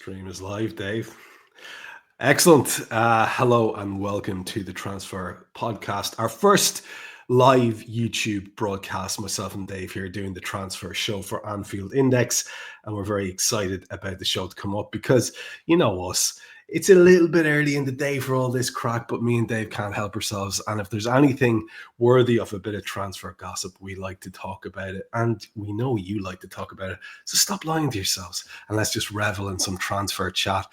Stream is live, Dave. Excellent. Hello and welcome to the Transfer Podcast, our first live YouTube broadcast. Myself and Dave here doing the transfer show for Anfield Index, and we're very excited about the show to come up because you know us. It's a little bit early in the day for all this crack, but me and Dave can't help ourselves. And if there's anything worthy of a bit of transfer gossip, we like to talk about it. And we know you like to talk about it. So stop lying to yourselves and let's just revel in some transfer chat.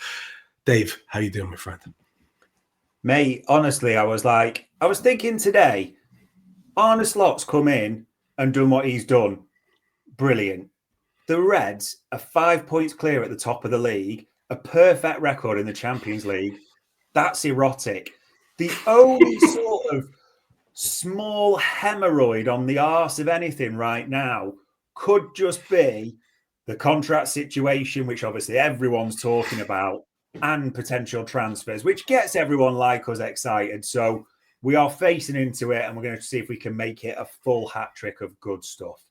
Dave, how you doing, my friend? Mate, honestly, I was thinking today, Arne Slot's come in and done what he's done. Brilliant. The Reds are 5 points clear at the top of the league, a perfect record in the Champions League. That's erotic. The only sort of small hemorrhoid on the arse of anything right now could just be the contract situation, which obviously everyone's talking about, and potential transfers, which gets everyone like us excited. So we are facing into it and we're going to see if we can make it a full hat trick of good stuff.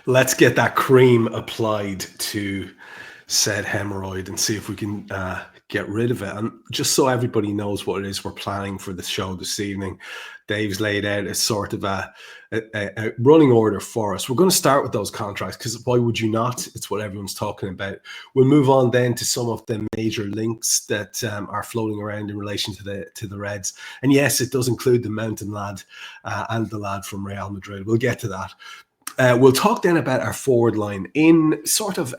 Let's get that cream applied to said hemorrhoid and see if we can get rid of it. And just so everybody knows what it is we're planning for the show this evening, Dave's laid out a sort of a running order for us. We're going to start with those contracts because why would you not? It's what everyone's talking about. We'll move on then to some of the major links that are floating around in relation to the Reds. And yes, it does include the Mountain lad and the lad from Real Madrid. We'll get to that. We'll talk then about our forward line in sort of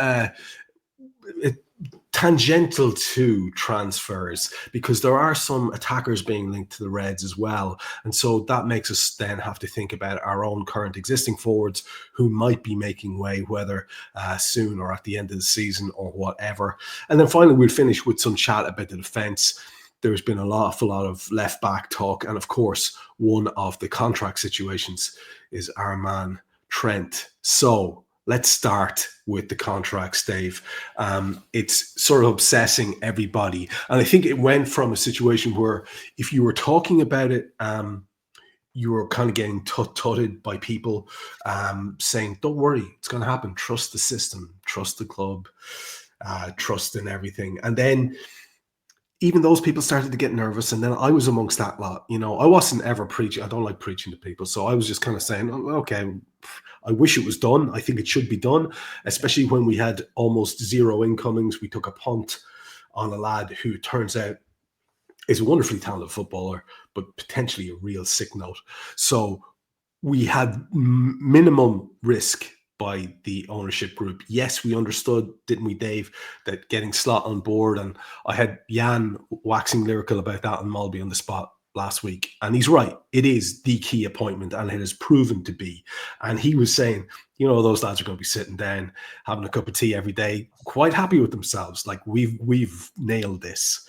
tangential to transfers, because there are some attackers being linked to the Reds as well. And so that makes us then have to think about our own current existing forwards who might be making way, whether soon or at the end of the season or whatever. And then finally, we'll finish with some chat about the defence. There's been an awful lot of left back talk. And of course, one of the contract situations is our man, Trent. So let's start with the contracts, Dave. It's sort of obsessing everybody. And I think it went from a situation where if you were talking about it, you were kind of getting tutted by people saying, don't worry, it's going to happen. Trust the system, trust the club, trust in everything. And then even those people started to get nervous. And then I was amongst that lot. You know, I wasn't ever preaching. I don't like preaching to people. So I was just kind of saying, oh, okay, I wish it was done. I think it should be done, especially when we had almost zero incomings. We took a punt on a lad who turns out is a wonderfully talented footballer, but potentially a real sick note. So we had minimum risk by the ownership group. Yes, we understood, didn't we, Dave, that getting Slot on board, and I had Jan waxing lyrical about that on Mulby on the spot last week, and he's right. It is the key appointment, and it has proven to be. And he was saying, you know, those lads are going to be sitting down, having a cup of tea every day, quite happy with themselves. Like we've nailed this.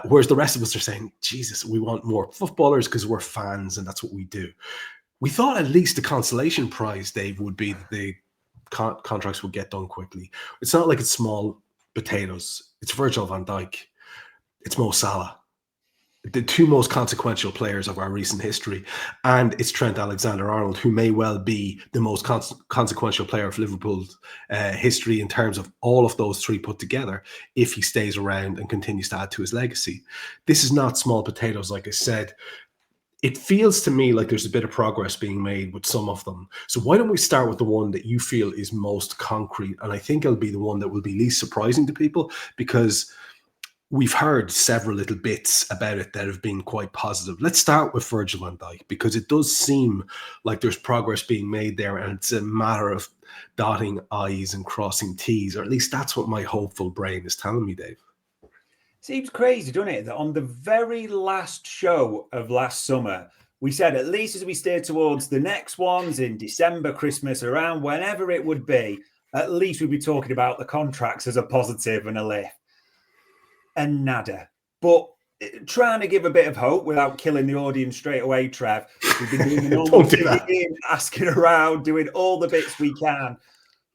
Whereas the rest of us are saying, Jesus, we want more footballers because we're fans, and that's what we do. We thought at least the consolation prize, Dave, would be that the contracts would get done quickly. It's not like it's small potatoes. It's Virgil van Dijk. It's Mo Salah, the two most consequential players of our recent history. And it's Trent Alexander-Arnold, who may well be the most consequential player of Liverpool's history in terms of all of those three put together, if he stays around and continues to add to his legacy. This is not small potatoes, like I said. It feels to me like there's a bit of progress being made with some of them. So why don't we start with the one that you feel is most concrete? And I think it'll be the one that will be least surprising to people, because we've heard several little bits about it that have been quite positive. Let's start with Virgil van Dijk, because it does seem like there's progress being made there, and it's a matter of dotting I's and crossing T's, or at least that's what my hopeful brain is telling me, Dave. Seems crazy, doesn't it, that on the very last show of last summer, we said at least as we steer towards the next ones in December, Christmas, around whenever it would be, at least we'd be talking about the contracts as a positive and a lift. And nada. But trying to give a bit of hope without killing the audience straight away, Trev. We've been doing the normal thing, asking around, doing all the bits we can.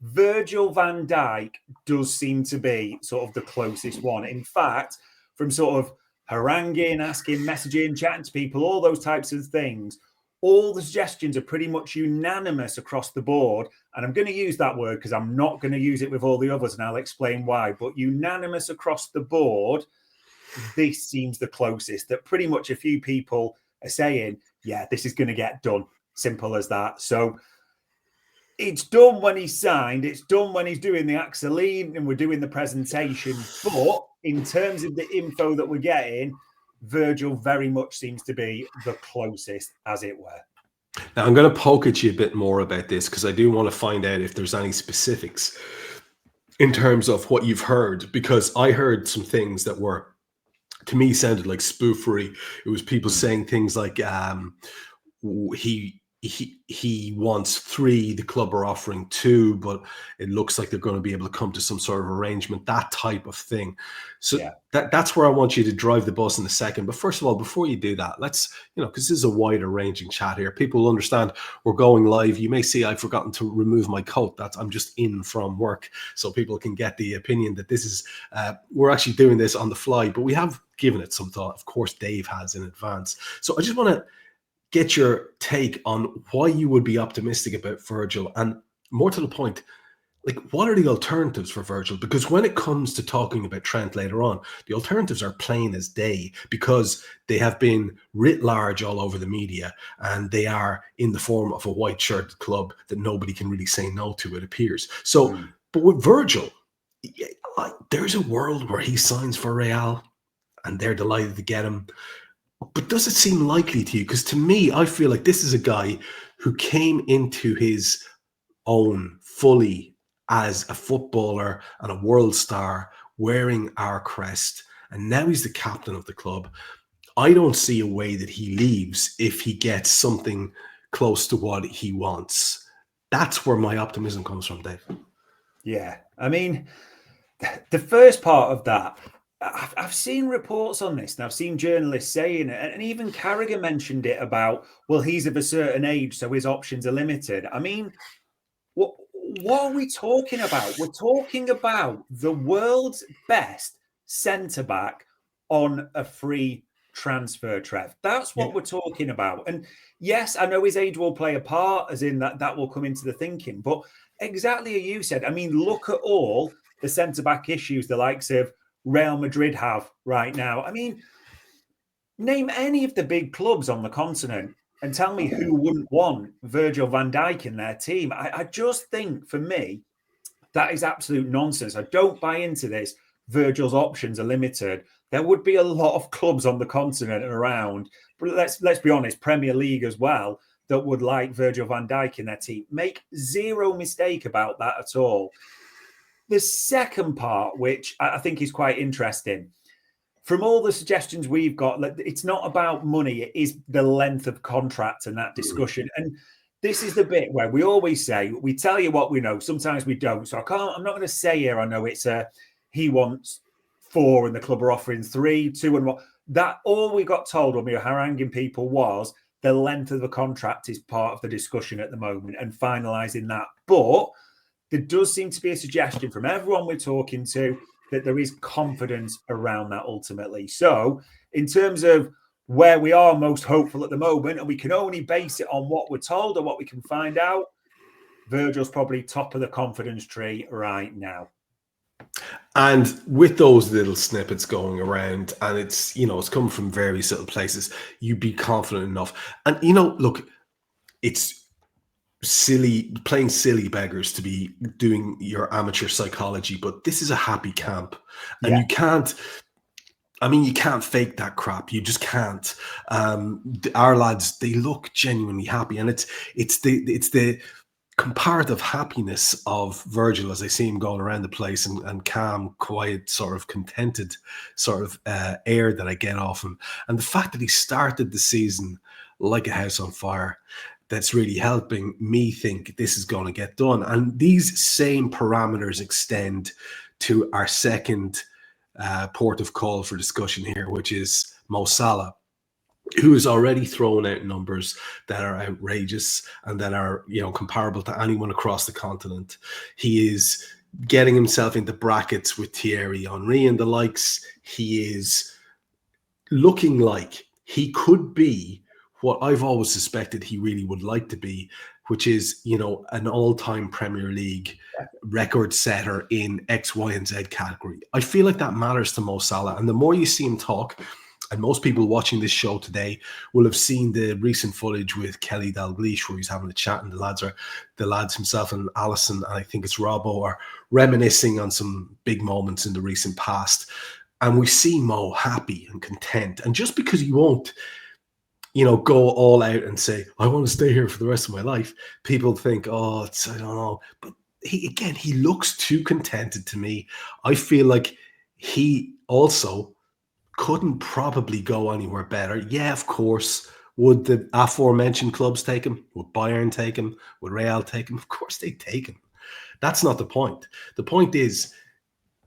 Virgil van Dijk does seem to be sort of the closest one. In fact, from sort of haranguing, asking, messaging, chatting to people, all those types of things, all the suggestions are pretty much unanimous across the board. And I'm going to use that word because I'm not going to use it with all the others, and I'll explain why. But unanimous across the board, this seems the closest, that pretty much a few people are saying, yeah, this is going to get done. Simple as that. So it's done when he's signed. It's done when he's doing the Axeline and we're doing the presentation. But in terms of the info that we're getting, Virgil very much seems to be the closest, as it were. Now, I'm going to poke at you a bit more about this because I do want to find out if there's any specifics in terms of what you've heard, because I heard some things that were, to me, sounded like spoofery. It was people saying things like he wants 3, the club are offering 2, but it looks like they're going to be able to come to some sort of arrangement, that type of thing. So that's where I want you to drive the bus in a second. But first of all, before you do that, let's, because this is a wider ranging chat here. People understand we're going live. You may see I've forgotten to remove my coat. I'm just in from work, so people can get the opinion that this is, we're actually doing this on the fly, but we have given it some thought. Of course, Dave has in advance. So I just want to get your take on why you would be optimistic about Virgil, and more to the point, like, what are the alternatives for Virgil? Because when it comes to talking about Trent later on, the alternatives are plain as day because they have been writ large all over the media, and they are in the form of a white shirted club that nobody can really say no to, it appears. So, but with Virgil, there's a world where he signs for Real and they're delighted to get him. But does it seem likely to you? Because to me, I feel like this is a guy who came into his own fully as a footballer and a world star, wearing our crest, and now he's the captain of the club. I don't see a way that he leaves if he gets something close to what he wants. That's where my optimism comes from, Dave. Yeah, I mean, the first part of that, I've seen reports on this, and I've seen journalists saying it, and even Carragher mentioned it about, well, he's of a certain age, so his options are limited. I mean, what are we talking about? We're talking about the world's best centre-back on a free transfer, Trev. That's what we're talking about. And yes, I know his age will play a part, as in that will come into the thinking, but exactly as you said, I mean, look at all the centre-back issues the likes of Real Madrid have right now. I mean, name any of the big clubs on the continent and tell me who wouldn't want Virgil van Dijk in their team. I just think, for me, that is absolute nonsense. I don't buy into this. Virgil's options are limited. There would be a lot of clubs on the continent and around, but let's be honest, Premier League as well, that would like Virgil van Dijk in their team. Make zero mistake about that at all. The second part, which I think is quite interesting, from all the suggestions we've got, it's not about money, it is the length of contract and that discussion. And this is the bit where we always say, we tell you what we know, sometimes we don't. So I'm not going to say here, I know it's he wants 4 and the club are offering 3, 2 and 1. That all we got told when we were haranguing people was the length of the contract is part of the discussion at the moment and finalising that. But there does seem to be a suggestion from everyone we're talking to that there is confidence around that ultimately. So in terms of where we are most hopeful at the moment, and we can only base it on what we're told or what we can find out, Virgil's probably top of the confidence tree right now. And with those little snippets going around, and it's, it's come from various little places, you'd be confident enough. And, look, it's playing silly beggars to be doing your amateur psychology, but this is a happy camp, and you can't fake that crap. You just can't. Our lads, they look genuinely happy, and it's the comparative happiness of Virgil as I see him going around the place, and calm, quiet, sort of contented sort of air that I get off him, and the fact that he started the season like a house on fire. That's really helping me think this is going to get done. And these same parameters extend to our second port of call for discussion here, which is Mo Salah, who is already throwing out numbers that are outrageous and that are, comparable to anyone across the continent. He is getting himself into brackets with Thierry Henry and the likes. He is looking like he could be what I've always suspected he really would like to be, which is, you know, an all-time Premier League record setter in X, Y, and Z category. I feel like that matters to Mo Salah. And the more you see him talk, and most people watching this show today will have seen the recent footage with Kelly Dalglish where he's having a chat, and the lads himself and Allison, and I think it's Robbo, are reminiscing on some big moments in the recent past. And we see Mo happy and content. And just because he won't, you know, go all out and say, I want to stay here for the rest of my life, people think, oh, I don't know. But he looks too contented to me. I feel like he also couldn't probably go anywhere better. Yeah, of course. Would the aforementioned clubs take him? Would Bayern take him? Would Real take him? Of course they'd take him. That's not the point. The point is,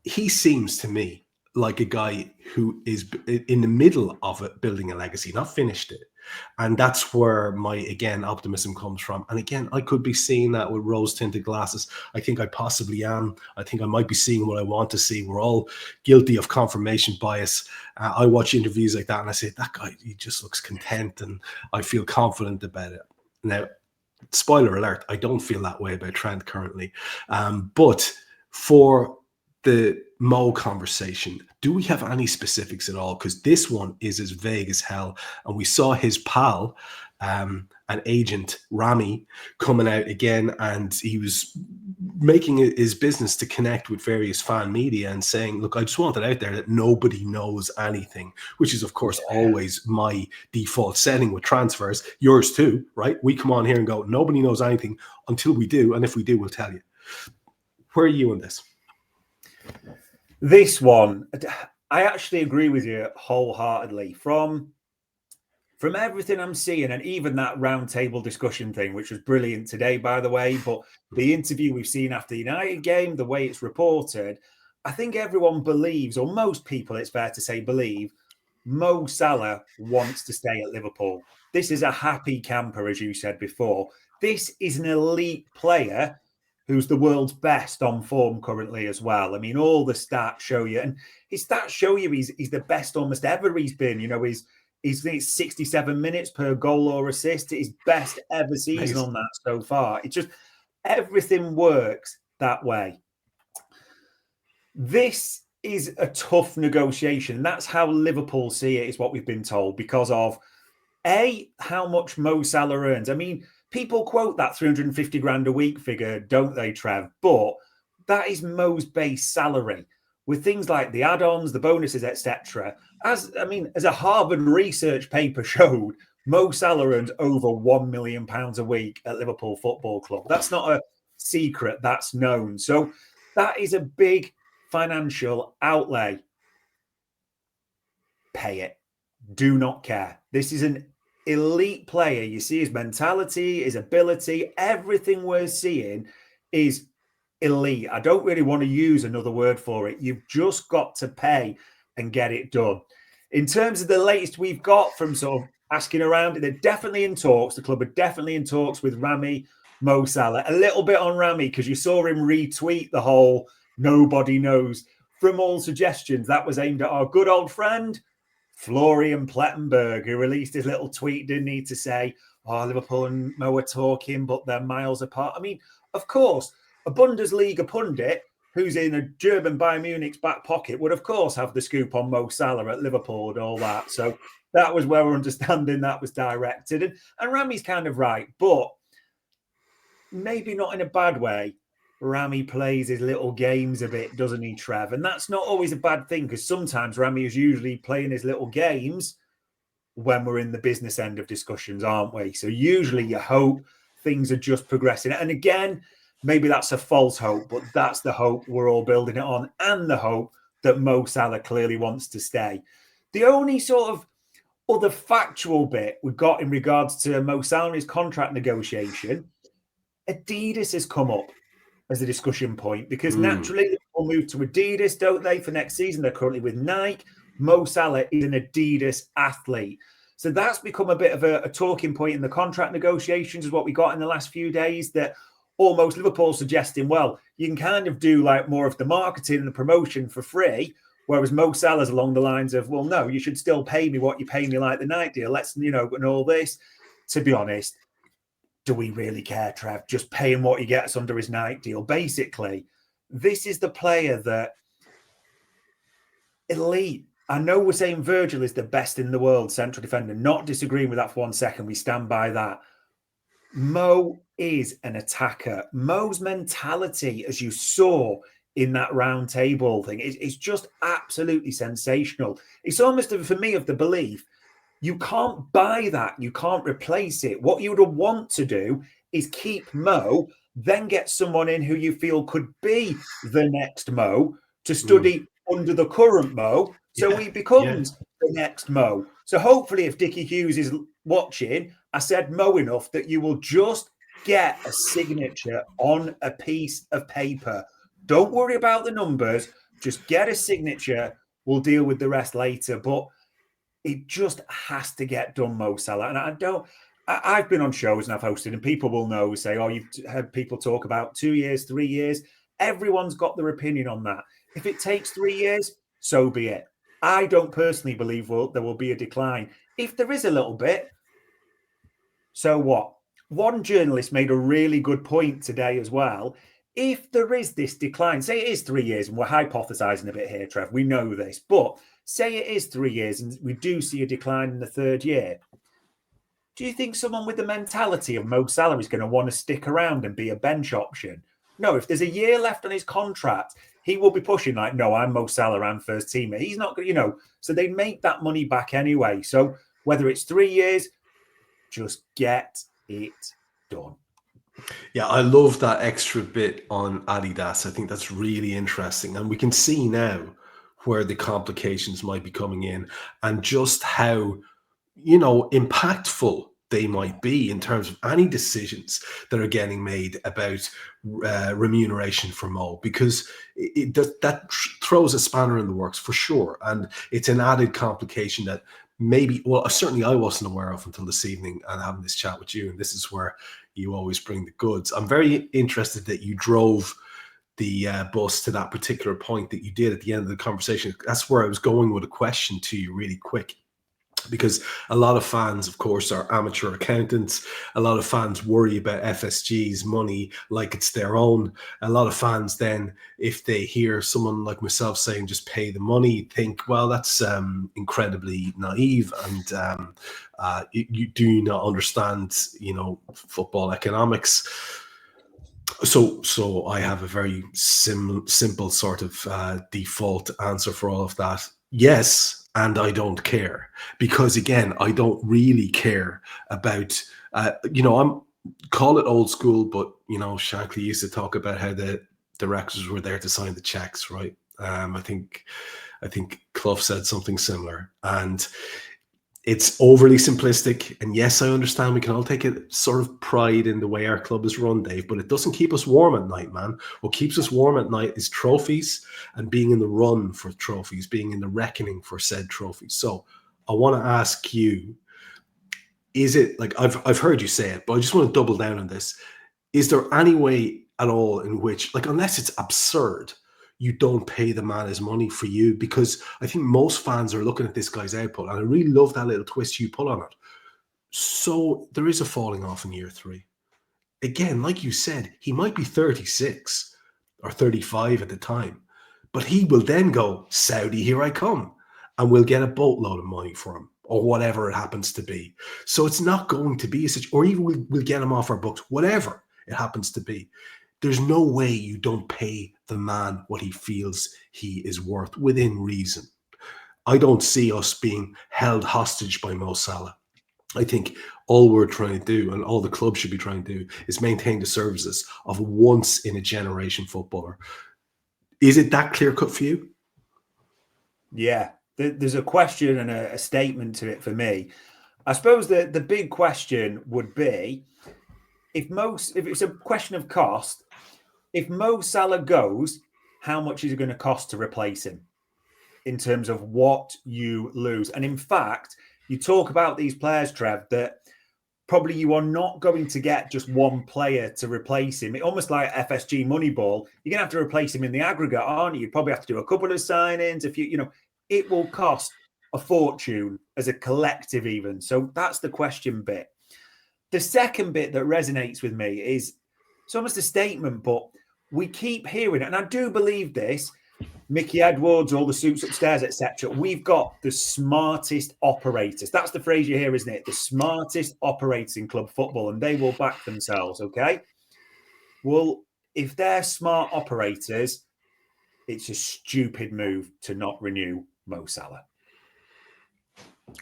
he seems to me like a guy who is in the middle of it, building a legacy, not finished it. And that's where my, again, optimism comes from. And again, I could be seeing that with rose-tinted glasses. I think I possibly am. I think I might be seeing what I want to see. We're all guilty of confirmation bias. I watch interviews like that and I say, that guy, he just looks content and I feel confident about it. Now, spoiler alert, I don't feel that way about Trent currently. But for the Mo conversation, do we have any specifics at all? Because this one is as vague as hell. And we saw his pal, an agent, Rami, coming out again, and he was making it his business to connect with various fan media and saying, look, I just want it out there that nobody knows anything, which is, of course, always my default setting with transfers. Yours too, right? We come on here and go, nobody knows anything until we do. And if we do, we'll tell you. Where are you on this? This one, I actually agree with you wholeheartedly. From everything I'm seeing, and even that roundtable discussion thing, which was brilliant today, by the way, but the interview we've seen after the United game, the way it's reported, I think everyone believes, or most people, it's fair to say, believe Mo Salah wants to stay at Liverpool. This is a happy camper, as you said before. This is an elite player who's the world's best on form currently as well. I mean, all the stats show you, and his stats show you he's the best almost ever he's been. You know, he's 67 minutes per goal or assist. His best ever season on that so far. It just, everything works that way. This is a tough negotiation. That's how Liverpool see it, is what we've been told, because of how much Mo Salah earns. I mean, people quote that 350 grand a week figure, don't they, Trev? But that is Mo's base salary, with things like the add-ons, the bonuses, etc. As a Harvard research paper showed, Mo Salah earns over £1 million a week at Liverpool Football Club. That's not a secret, that's known. So that is a big financial outlay. Pay it. Do not care. This is an elite player. You see his mentality, his ability, everything we're seeing is elite. I don't really want to use another word for it. You've just got to pay and get it done. In terms of the latest we've got from sort of asking around, they're definitely in talks. The club are definitely in talks with Rami, Mo Salah. A little bit on Rami, because you saw him retweet the whole nobody knows. From all suggestions, that was aimed at our good old friend Florian Plettenberg, who released his little tweet, didn't he, to say, oh, Liverpool and Mo are talking, but they're miles apart. I mean, of course, a Bundesliga pundit who's in a German Bayern Munich's back pocket would, of course, have the scoop on Mo Salah at Liverpool and all that. So that was where we're understanding that was directed. And Rami's kind of right, but maybe not in a bad way. Rami plays his little games a bit, doesn't he, Trev? And that's not always a bad thing, because sometimes Rami is usually playing his little games when we're in the business end of discussions, aren't we? So usually you hope things are just progressing. And again, maybe that's a false hope, but that's the hope we're all building it on, and the hope that Mo Salah clearly wants to stay. The only sort of other factual bit we've got in regards to Mo Salah's contract negotiation, Adidas has come up as a discussion point, because naturally they'll move to Adidas, don't they, for next season? They're currently with Nike. Mo Salah is an Adidas athlete. So that's become a bit of a talking point in the contract negotiations, is what we got in the last few days, that almost Liverpool suggesting, well, you can kind of do like more of the marketing and the promotion for free, Whereas Mo Salah's along the lines of, well, no, you should still pay me what you pay me like the night deal. Let's, and all this. To be honest, do we really care, Trev? Just pay him what he gets under his night deal. Basically, this is the player that elite. I know we're saying Virgil is the best in the world central defender. Not disagreeing with that for 1 second. We stand by that. Mo is an attacker. Mo's mentality, as you saw in that round table thing, is just absolutely sensational. It's almost, for me, of the belief, you can't buy that. You can't replace it. What you would want to do is keep Mo, then get someone in who you feel could be the next Mo to study under the current Mo, so he becomes the next Mo. So hopefully, if Dickie Hughes is watching, I said Mo enough that you will just get a signature on a piece of paper. Don't worry about the numbers. Just get a signature. We'll deal with the rest later. But it just has to get done, Mo Salah. And I've been on shows and I've hosted, and people will know, say, oh, you've heard people talk about 2 years, 3 years. Everyone's got their opinion on that. If it takes 3 years, so be it. I don't personally believe there will be a decline. If there is a little bit, so what? One journalist made a really good point today as well. If there is this decline, say it is 3 years, and we're hypothesizing a bit here, Trev, we know this, but say it is 3 years and we do see a decline in the third year. Do you think someone with the mentality of Mo Salah is going to want to stick around and be a bench option? No, if there's a year left on his contract, he will be pushing like, no, I'm Mo Salah, I'm first teamer. He's not going to, so they make that money back anyway. So whether it's 3 years, just get it done. Yeah, I love that extra bit on Adidas. I think that's really interesting. And we can see now where the complications might be coming in and just how, impactful they might be in terms of any decisions that are getting made about remuneration for Mo, because that throws a spanner in the works for sure. And it's an added complication that maybe, well, certainly I wasn't aware of until this evening and having this chat with you. And this is where you always bring the goods. I'm very interested that you drove the bus to that particular point that you did at the end of the conversation. That's where I was going with a question to you really quick. Because a lot of fans, of course, are amateur accountants. A lot of fans worry about FSG's money like it's their own. A lot of fans then, if they hear someone like myself saying just pay the money, think, well, that's incredibly naive, and you do not understand, football economics. So I have a very simple sort of default answer for all of that. Yes. And I don't care, because again, I don't really care about, I'm call it old school, but Shankly used to talk about how the directors were there to sign the checks, right? I think Clough said something similar, and it's overly simplistic. And yes, I understand we can all take a sort of pride in the way our club is run, Dave, but it doesn't keep us warm at night, man. What keeps us warm at night is trophies and being in the run for trophies, being in the reckoning for said trophies. So I want to ask you, is it, like, I've heard you say it, but I just want to double down on this. Is there any way at all in which, like, unless it's absurd, you don't pay the man his money for you? Because I think most fans are looking at this guy's output, and I really love that little twist you put on it. So there is a falling off in year 3. Again, like you said, he might be 36 or 35 at the time, but he will then go, Saudi, here I come, and we'll get a boatload of money for him, or whatever it happens to be. So it's not going to be such, or even we'll get him off our books, whatever it happens to be. There's no way you don't pay the man what he feels he is worth within reason. I don't see us being held hostage by Mo Salah. I think all we're trying to do, and all the club should be trying to do, is maintain the services of a once-in-a-generation footballer. Is it that clear-cut for you? Yeah, there's a question and a statement to it for me. I suppose the big question would be, if it's a question of cost, if Mo Salah goes, how much is it going to cost to replace him in terms of what you lose? And in fact, you talk about these players, Trev, that probably you are not going to get just one player to replace him. Almost like FSG Moneyball, you're going to have to replace him in the aggregate, aren't you? You'd probably have to do a couple of signings. If you know, it will cost a fortune as a collective even. So that's the question bit. The second bit that resonates with me is it's almost a statement, but we keep hearing it, and I do believe this. Mickey Edwards, all the suits upstairs, etc. We've got the smartest operators. That's the phrase you hear, isn't it? The smartest operators in club football, and they will back themselves, okay? Well, if they're smart operators, it's a stupid move to not renew Mo Salah.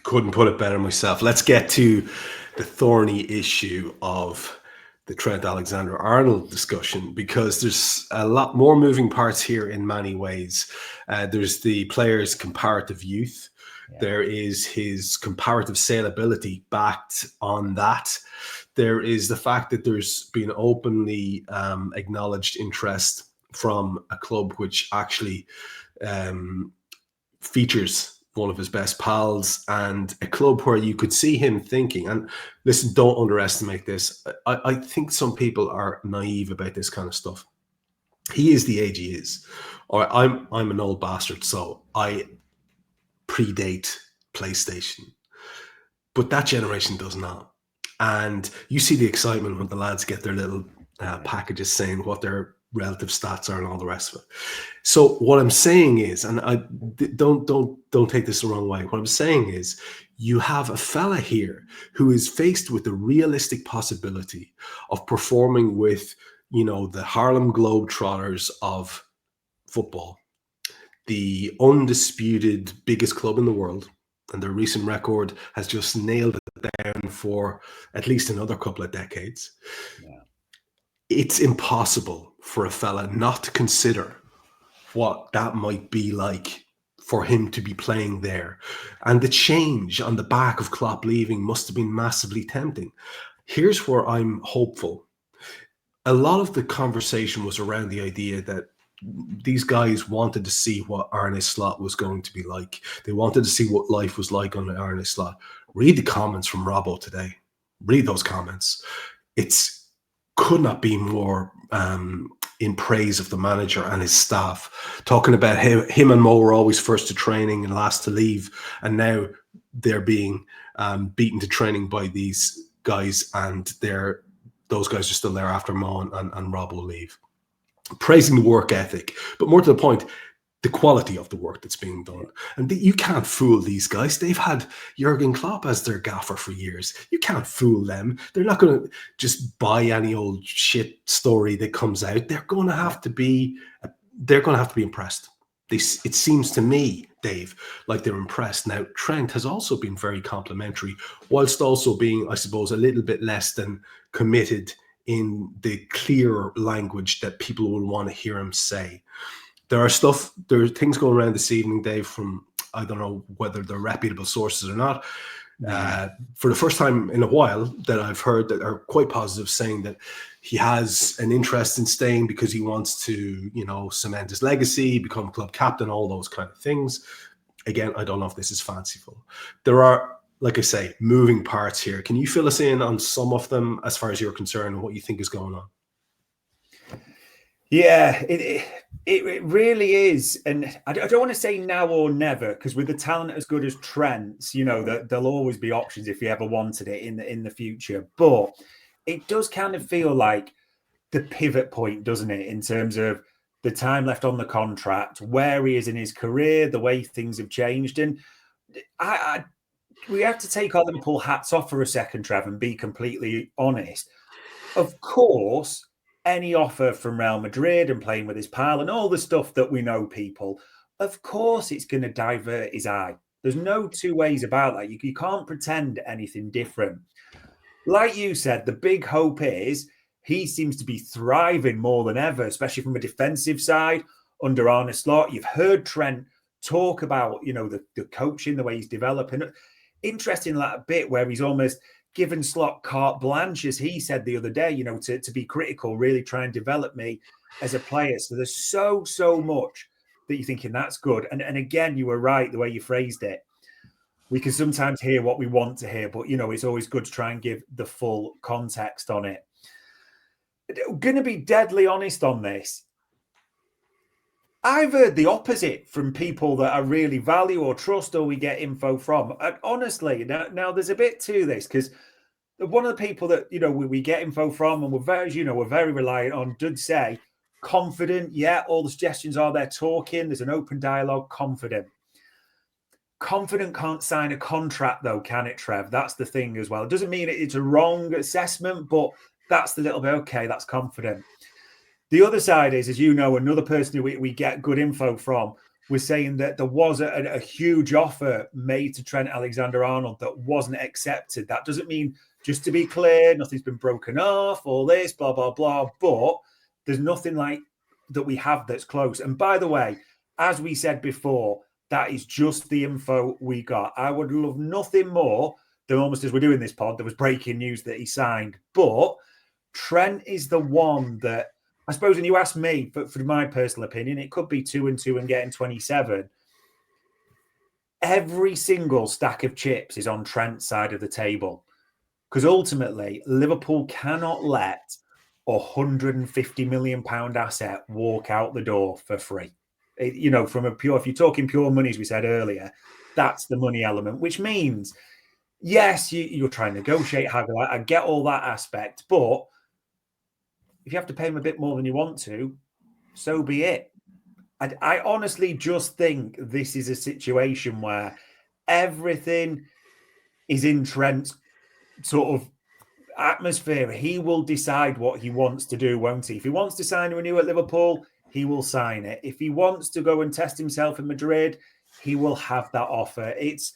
Couldn't put it better myself. Let's get to the thorny issue of the Trent Alexander-Arnold discussion, because there's a lot more moving parts here in many ways. There's the player's comparative youth. Yeah. There is his comparative saleability backed on that. There is the fact that there's been openly acknowledged interest from a club which actually features one of his best pals, and a club where you could see him thinking, and listen, don't underestimate this. I think some people are naive about this kind of stuff. He is the age he is. Or I'm an old bastard, so I predate PlayStation. But that generation does not. And you see the excitement when the lads get their little packages saying what their relative stats are and all the rest of it. So what I'm saying is, and I don't take this the wrong way. What I'm saying is, you have a fella here who is faced with the realistic possibility of performing with, you know, the Harlem Globetrotters of football, the undisputed biggest club in the world, and their recent record has just nailed it down for at least another couple of decades. Yeah. It's impossible for a fella not to consider what that might be like for him to be playing there. And the change on the back of Klopp leaving must have been massively tempting. Here's where I'm hopeful. A lot of the conversation was around the idea that these guys wanted to see what Arne Slot was going to be like. They wanted to see what life was like on Arne Slot. Read the comments from Robbo today. Read those comments. Could not be more in praise of the manager and his staff, talking about him and Mo were always first to training and last to leave, and now they're being beaten to training by these guys, and those guys are still there after Mo and Rob will leave. Praising the work ethic, but more to the point, the quality of the work that's being done. And you can't fool these guys. They've had Jurgen Klopp as their gaffer for years. You can't fool them. They're not going to just buy any old shit story that comes out. They're going to have to be impressed. It seems to me, Dave, like they're impressed. Now, Trent has also been very complimentary, whilst also being, I suppose, a little bit less than committed in the clear language that people will want to hear him say. There are things going around this evening, Dave, from, I don't know whether they're reputable sources or not, for the first time in a while that I've heard that are quite positive, saying that he has an interest in staying because he wants to, you know, cement his legacy, become club captain, all those kind of things. Again, I don't know if this is fanciful. There are, like I say, moving parts here. Can you fill us in on some of them as far as you're concerned and what you think is going on? Yeah, it really is. And I don't want to say now or never, because with the talent as good as Trent's, you know, there'll always be options if he ever wanted it in the future. But it does kind of feel like the pivot point, doesn't it, in terms of the time left on the contract, where he is in his career, the way things have changed. And we have to take our Liverpool hats off for a second, Trev, and be completely honest. Of course, any offer from Real Madrid and playing with his pal and all the stuff that we know, people, of course it's going to divert his eye. There's no two ways about that. You can't pretend anything different. Like you said, the big hope is he seems to be thriving more than ever, especially from a defensive side under Arne Slot. You've heard Trent talk about, you know, the coaching, the way he's developing. Interesting that bit where he's almost given Slot carte blanche, as he said the other day, you know, to be critical, really try and develop me as a player. So there's so much that you're thinking that's good. And again, you were right the way you phrased it. we can sometimes hear what we want to hear, but, it's always good to try and give the full context on it. Going to be deadly honest on this. I've heard the opposite from people that I really value or trust or we get info from. And honestly, now there's a bit to this, because one of the people that, we get info from and we're very reliant on did say, confident, yeah, all the suggestions are there talking, there's an open dialogue, confident. Confident can't sign a contract though, can it, Trev? That's the thing as well. It doesn't mean it's a wrong assessment, but that's the little bit, okay, that's confident. The other side is, as you know, another person who we get good info from was saying that there was a huge offer made to Trent Alexander-Arnold that wasn't accepted. That doesn't mean, just to be clear, nothing's been broken off, all this, blah, blah, blah. But there's nothing like that we have that's close. And by the way, as we said before, that is just the info we got. I would love nothing more than, almost as we're doing this pod, there was breaking news that he signed. But Trent is the one that, I suppose, and you ask me, but for my personal opinion, it could be 2-2 and getting 27. Every single stack of chips is on Trent's side of the table, because ultimately Liverpool cannot let a £150 million asset walk out the door for free. From a pure, if you're talking pure money, as we said earlier, that's the money element, which means, yes, you're trying to negotiate, haggle. I get all that aspect, but if you have to pay him a bit more than you want to, so be it. I honestly just think this is a situation where everything is in Trent's sort of atmosphere. He will decide what he wants to do, won't he? If he wants to sign a renew at Liverpool, he will sign it. If he wants to go and test himself in Madrid, he will have that offer. It's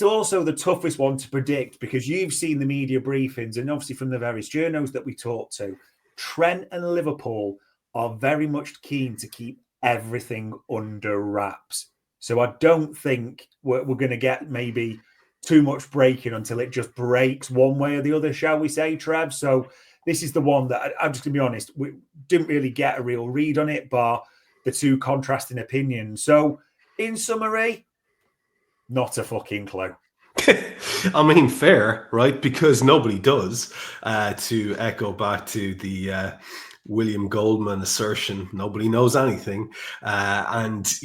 also the toughest one to predict, because you've seen the media briefings and obviously from the various journos that we talk to, Trent and Liverpool are very much keen to keep everything under wraps. So I don't think we're going to get maybe too much breaking until it just breaks one way or the other, shall we say, Trev? So this is the one that I'm just going to be honest, we didn't really get a real read on it, bar the two contrasting opinions. So in summary, not a fucking clue. I mean, fair, right? Because nobody does. To echo back to the William Goldman assertion, nobody knows anything, until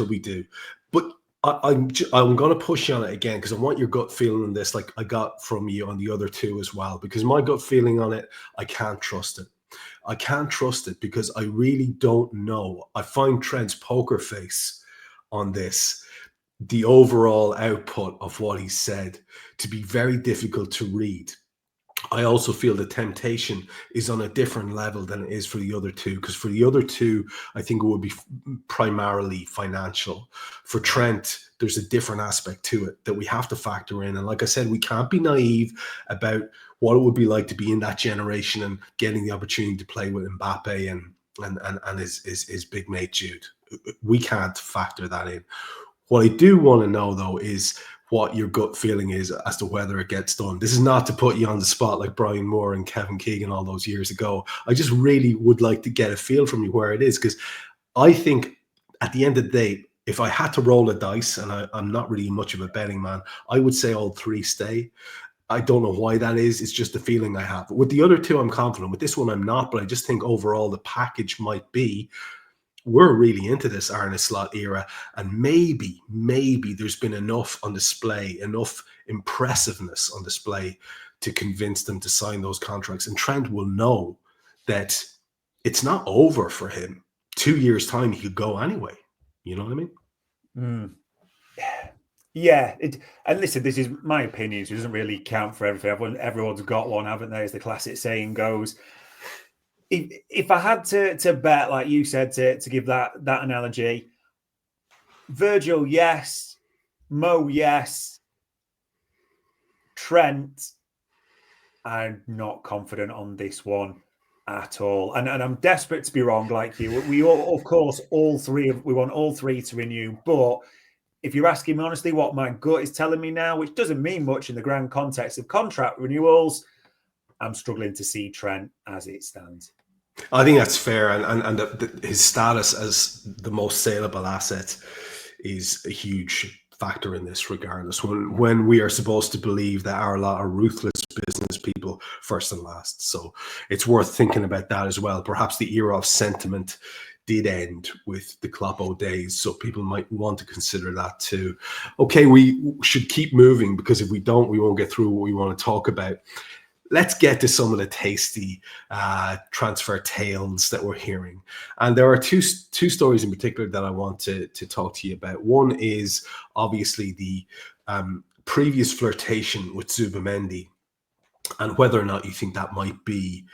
we do. But I'm going to push you on it again, because I want your gut feeling on this, like I got from you on the other two as well. Because my gut feeling on it, I can't trust it. I can't trust it because I really don't know. I find Trent's poker face on this, the overall output of what he said, to be very difficult to read. I also feel the temptation is on a different level than it is for the other two, because for the other two, I think it would be primarily financial. For Trent, there's a different aspect to it that we have to factor in. And like I said, we can't be naive about what it would be like to be in that generation and getting the opportunity to play with Mbappe and his big mate Jude. We can't factor that in. What I do want to know, though, is what your gut feeling is as to whether it gets done. This is not to put you on the spot like Brian Moore and Kevin Keegan all those years ago. I just really would like to get a feel from you where it is, because I think at the end of the day, if I had to roll a dice, and I'm not really much of a betting man, I would say all three stay. I don't know why that is. It's just a feeling I have. With the other two, I'm confident. With this one, I'm not, but I just think overall the package might be, we're really into this Arne Slot era, and maybe there's been enough on display, enough impressiveness on display to convince them to sign those contracts. And Trent will know that it's not over for him. 2 years' time, he could go anyway. You know what I mean? Mm. Yeah. And listen, this is my opinion, so it doesn't really count for everything. Everyone's got one, haven't they, as the classic saying goes. If I had to bet, like you said, to give that analogy, Virgil, yes. Mo, yes. Trent, I'm not confident on this one at all. And I'm desperate to be wrong like you. We all, of course, we want all three to renew. But if you're asking me honestly what my gut is telling me now, which doesn't mean much in the grand context of contract renewals, I'm struggling to see Trent as it stands. I think that's fair, and his status as the most saleable asset is a huge factor in this regardless, when we are supposed to believe that our lot are ruthless business people first and last. So it's worth thinking about that as well. Perhaps the era of sentiment did end with the Kloppo days, so people might want to consider that too. Okay, we should keep moving, because if we don't, we won't get through what we want to talk about. Let's get to some of the tasty transfer tales that we're hearing. And there are two stories in particular that I want to talk to you about. One is obviously the previous flirtation with Zubamendi, and whether or not you think that might be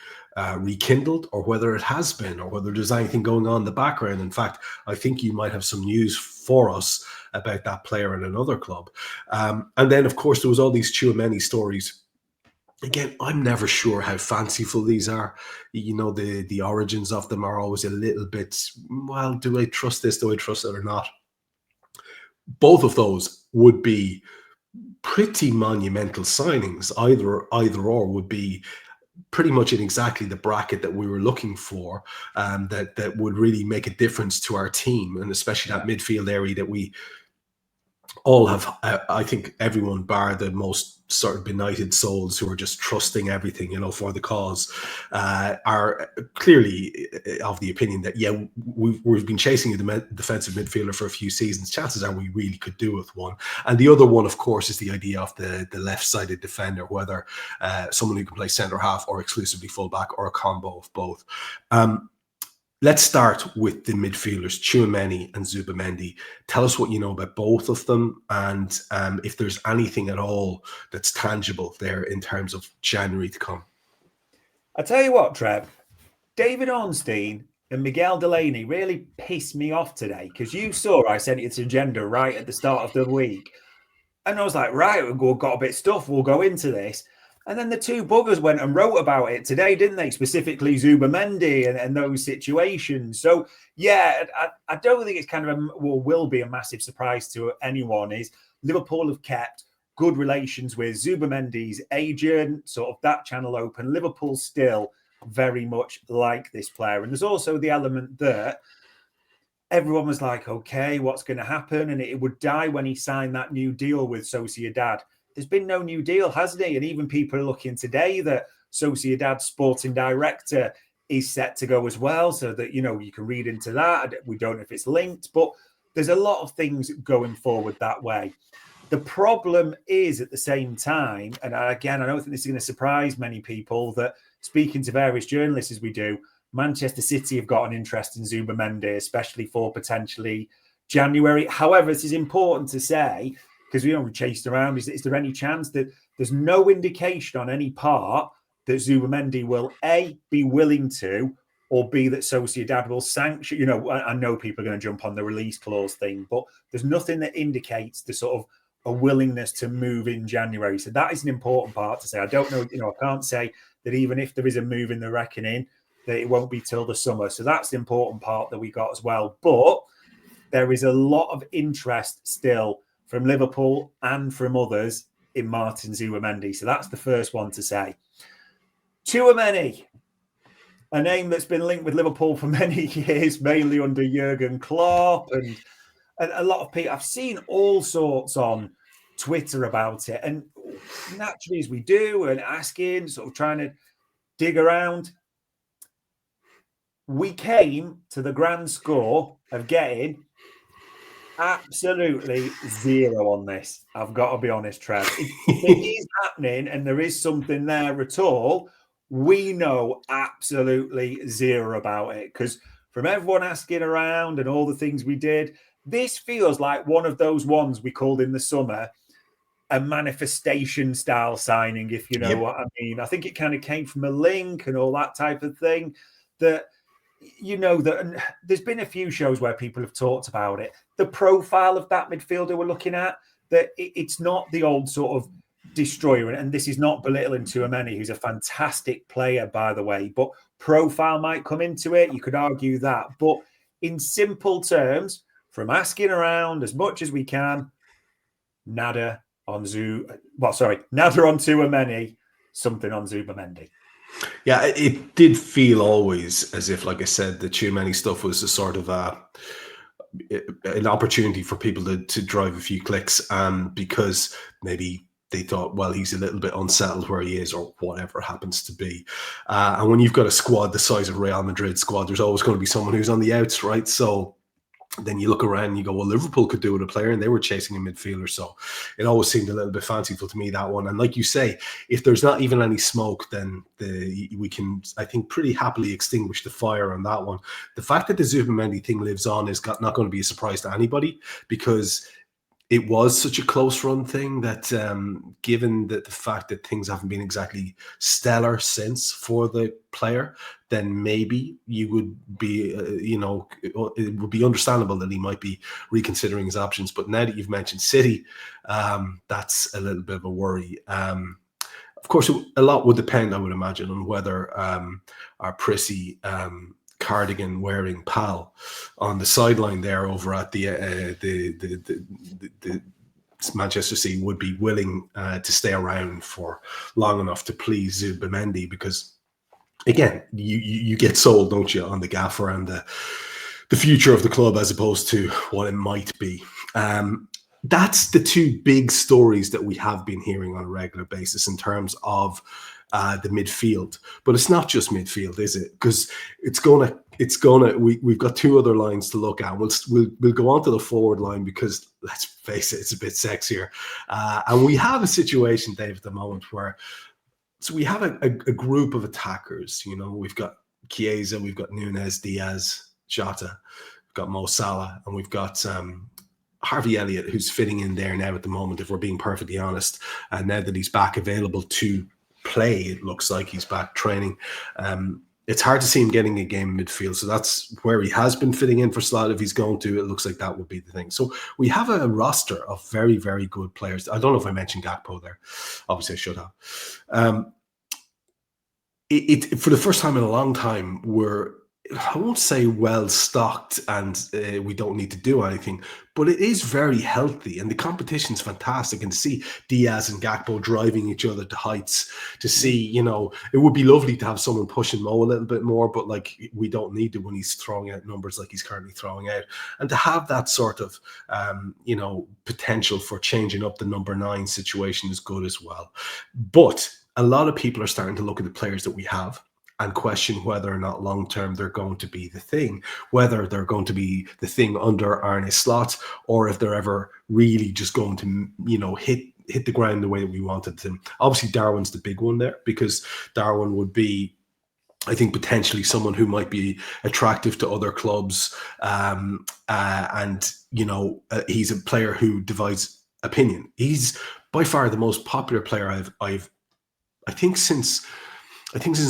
rekindled, or whether it has been, or whether there's anything going on in the background. In fact, I think you might have some news for us about that player in another club. And then, of course, there was all these Tchouaméni stories. Again, I'm never sure how fanciful these are. You know, the origins of them are always a little bit, well, do I trust this? Do I trust it or not? Both of those would be pretty monumental signings. Either or would be pretty much in exactly the bracket that we were looking for, that would really make a difference to our team, and especially that midfield area that we all have. I think everyone, bar the most sort of benighted souls who are just trusting everything, for the cause, are clearly of the opinion that, yeah, we've been chasing a defensive midfielder for a few seasons. Chances are we really could do with one. And the other one, of course, is the idea of the left-sided defender, whether someone who can play centre-half or exclusively full-back, or a combo of both. Let's start with the midfielders, Tchouaméni and Zubamendi. Tell us what you know about both of them, and if there's anything at all that's tangible there in terms of January to come. I tell you what, Trev, David Ornstein and Miguel Delaney really pissed me off today, because you saw I sent it to agenda right at the start of the week. And I was like, right, we've got a bit of stuff, we'll go into this. And then the two buggers went and wrote about it today, didn't they? Specifically Zubamendi and those situations. So, yeah, I don't think it's kind of will be a massive surprise to anyone. Is Liverpool have kept good relations with Zubamendi's agent, sort of that channel open. Liverpool still very much like this player. And there's also the element that everyone was like, okay, what's going to happen? And it would die when he signed that new deal with Sociedad. There's been no new deal, hasn't he? And even people are looking today that Sociedad's sporting director is set to go as well, so that, you can read into that. We don't know if it's linked, but there's a lot of things going forward that way. The problem is, at the same time, and again, I don't think this is going to surprise many people, that speaking to various journalists as we do, Manchester City have got an interest in Zubamendi, especially for potentially January. However, this is important to say, because we chased around. Is there any chance that there's no indication on any part that Zubamendi will A, be willing to, or B, that Sociedad will sanction? I know people are going to jump on the release clause thing, but there's nothing that indicates the sort of a willingness to move in January. So that is an important part to say. I don't know, I can't say that even if there is a move in the reckoning, that it won't be till the summer. So that's the important part that we got as well. But there is a lot of interest still from Liverpool and from others in Martin Zubamendi. So that's the first one to say. Tchouaméni, a name that's been linked with Liverpool for many years, mainly under Jurgen Klopp, and a lot of people. I've seen all sorts on Twitter about it, and naturally, as we do, and asking, sort of trying to dig around, we came to the grand score of getting absolutely zero on this. I've got to be honest, Trev. If it is happening and there is something there at all, we know absolutely zero about it, because from everyone asking around and all the things we did, this feels like one of those ones we called in the summer a manifestation style signing, if you know what I mean. I think it kind of came from a link and all that type of thing. That that there's been a few shows where people have talked about it. The profile of that midfielder we're looking at, that it's not the old sort of destroyer, and this is not belittling Tchouaméni, who's a fantastic player, by the way, but profile might come into it. You could argue that, but in simple terms, from asking around as much as we can, nada on Tchouaméni, something on Zubamendi. Yeah, it did feel always as if, like I said, the Tchouaméni stuff was a sort of an opportunity for people to drive a few clicks, because maybe they thought, well, he's a little bit unsettled where he is, or whatever happens to be. And when you've got a squad the size of Real Madrid's squad, there's always going to be someone who's on the outs, right? So then you look around and you go, well, Liverpool could do with a player, and they were chasing a midfielder. So it always seemed a little bit fanciful to me, that one. And like you say, if there's not even any smoke, then we can, I think, pretty happily extinguish the fire on that one. The fact that the Zubimendi thing lives on is not going to be a surprise to anybody, because it was such a close run thing that, given that the fact that things haven't been exactly stellar since for the player, then maybe you would be, it would be understandable that he might be reconsidering his options. But now that you've mentioned City, that's a little bit of a worry. Of course, a lot would depend, I would imagine, on whether our prissy cardigan wearing pal on the sideline there over at the Manchester City would be willing to stay around for long enough to please Zubimendi, because again, you get sold, don't you, on the gaffer and the future of the club as opposed to what it might be. That's the two big stories that we have been hearing on a regular basis in terms of the midfield. But it's not just midfield, is it? Because we've got two other lines to look at. We'll go on to the forward line, because let's face it, it's a bit sexier. And we have a situation, Dave, at the moment where, so we have a group of attackers. We've got Chiesa, we've got Nunez, Diaz, Jota, we've got Mo Salah, and we've got Harvey Elliott, who's fitting in there now at the moment, if we're being perfectly honest. And now that he's back available to play, it looks like he's back training. It's hard to see him getting a game in midfield, so that's where he has been fitting in for Slot. If he's going to, it looks like that would be the thing. So we have a roster of very, very good players. I don't know if I mentioned Gakpo there. Obviously, I should have. For the first time in a long time, we're, I won't say well stocked and we don't need to do anything, but it is very healthy and the competition's fantastic. And to see Diaz and Gakpo driving each other to heights, to see, it would be lovely to have someone pushing Mo a little bit more, but we don't need to when he's throwing out numbers like he's currently throwing out. And to have that sort of, potential for changing up the number 9 situation is good as well. But a lot of people are starting to look at the players that we have and question whether or not long-term they're going to be the thing, whether they're going to be the thing under Arne Slot, or if they're ever really just going to, hit the ground the way that we wanted them. Obviously, Darwin's the big one there, because Darwin would be, I think, potentially someone who might be attractive to other clubs. He's a player who divides opinion. He's by far the most popular player I think since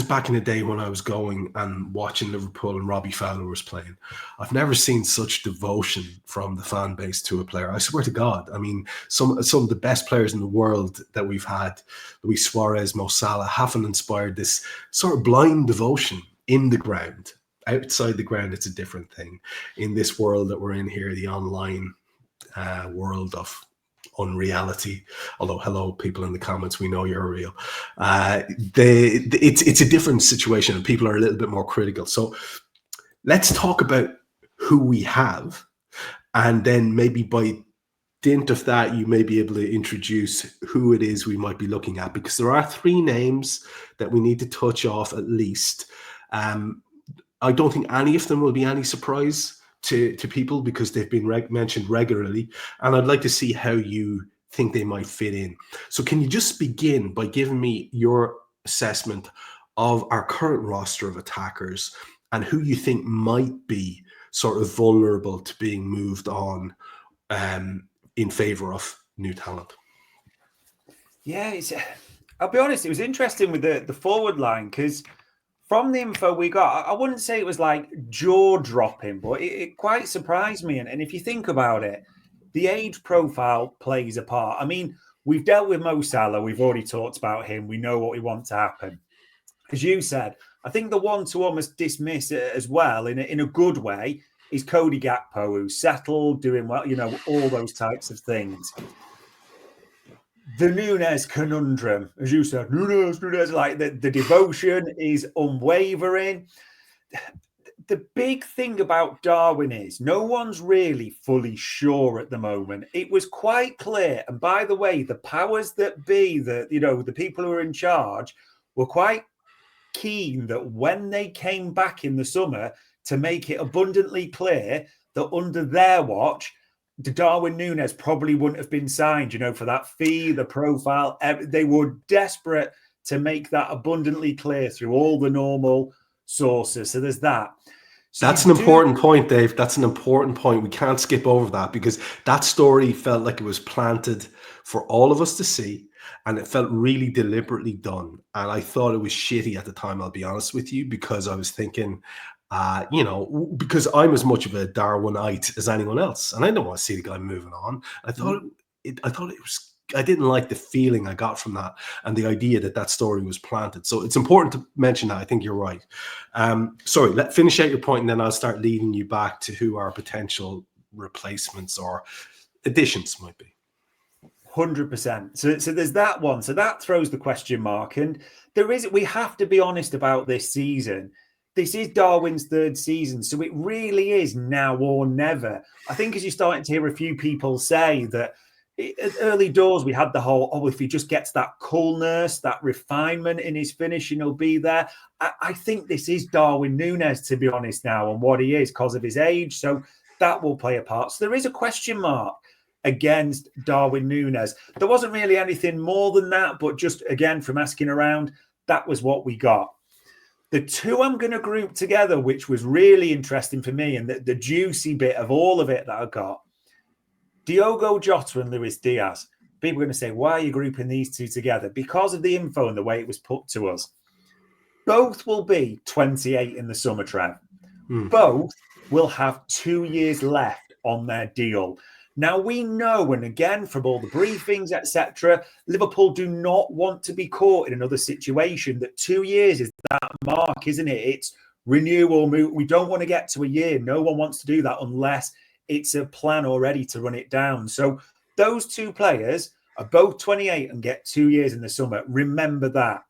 back in the day when I was going and watching Liverpool and Robbie Fowler was playing. I've never seen such devotion from the fan base to a player. I swear to God. I mean, some of the best players in the world that we've had, Luis Suarez, Mo Salah, haven't inspired this sort of blind devotion in the ground. Outside the ground, it's a different thing. In this world that we're in here, the online world of unreality, although hello people in the comments, we know you're real. It's a different situation and people are a little bit more critical. So let's talk about who we have, and then maybe by dint of that you may be able to introduce who it is we might be looking at, because there are 3 names that we need to touch off at least. I don't think any of them will be any surprise to people, because they've been mentioned regularly, and I'd like to see how you think they might fit in. So can you just begin by giving me your assessment of our current roster of attackers and who you think might be sort of vulnerable to being moved on in favor of new talent? Yeah, I'll be honest, it was interesting with the forward line, because from the info we got, I wouldn't say it was like jaw-dropping, but it quite surprised me. And if you think about it, the age profile plays a part. I mean, we've dealt with Mo Salah. We've already talked about him. We know what we want to happen. As you said, I think the one to almost dismiss it as well, in a good way, is Cody Gakpo, who's settled, doing well, all those types of things. The Nunez conundrum, as you said, Nunez, like the devotion is unwavering. the big thing about Darwin is no one's really fully sure at the moment. It was quite clear. And by the way, the powers that be, the people who are in charge were quite keen that when they came back in the summer to make it abundantly clear that under their watch, Darwin Núñez probably wouldn't have been signed, for that fee, the profile. They were desperate to make that abundantly clear through all the normal sources. So there's that. So that's an important point, Dave. That's an important point. We can't skip over that because that story felt like it was planted for all of us to see, and it felt really deliberately done. And I thought it was shitty at the time, I'll be honest with you, because I was thinking, because I'm as much of a Darwinite as anyone else, and I don't want to see the guy moving on. I thought I didn't like the feeling I got from that and the idea that story was planted. So it's important to mention that. I think you're right. Sorry, finish out your point, and then I'll start leading you back to who our potential replacements or additions might be. 100%. So there's that one. So that throws the question mark. And we have to be honest about this season. This is Darwin's third season, so it really is now or never. I think as you're starting to hear a few people say that at early doors, we had the whole, if he just gets that coolness, that refinement in his finishing, he'll be there. I think this is Darwin Núñez, to be honest now, and what he is because of his age. So that will play a part. So there is a question mark against Darwin Núñez. There wasn't really anything more than that, but just, again, from asking around, that was what we got. The two I'm going to group together, which was really interesting for me, and the juicy bit of all of it that I got, Diogo Jota and Luis Diaz. People are going to say, why are you grouping these two together? Because of the info and the way it was put to us. Both will be 28 in the summer, Trev. Both will have 2 years left on their deal. Now, we know, and again, from all the briefings, etc., Liverpool do not want to be caught in another situation that 2 years is that mark, isn't it? It's renewal. We don't want to get to a year. No one wants to do that unless it's a plan already to run it down. So those two players are both 28 and get 2 years in the summer. Remember that.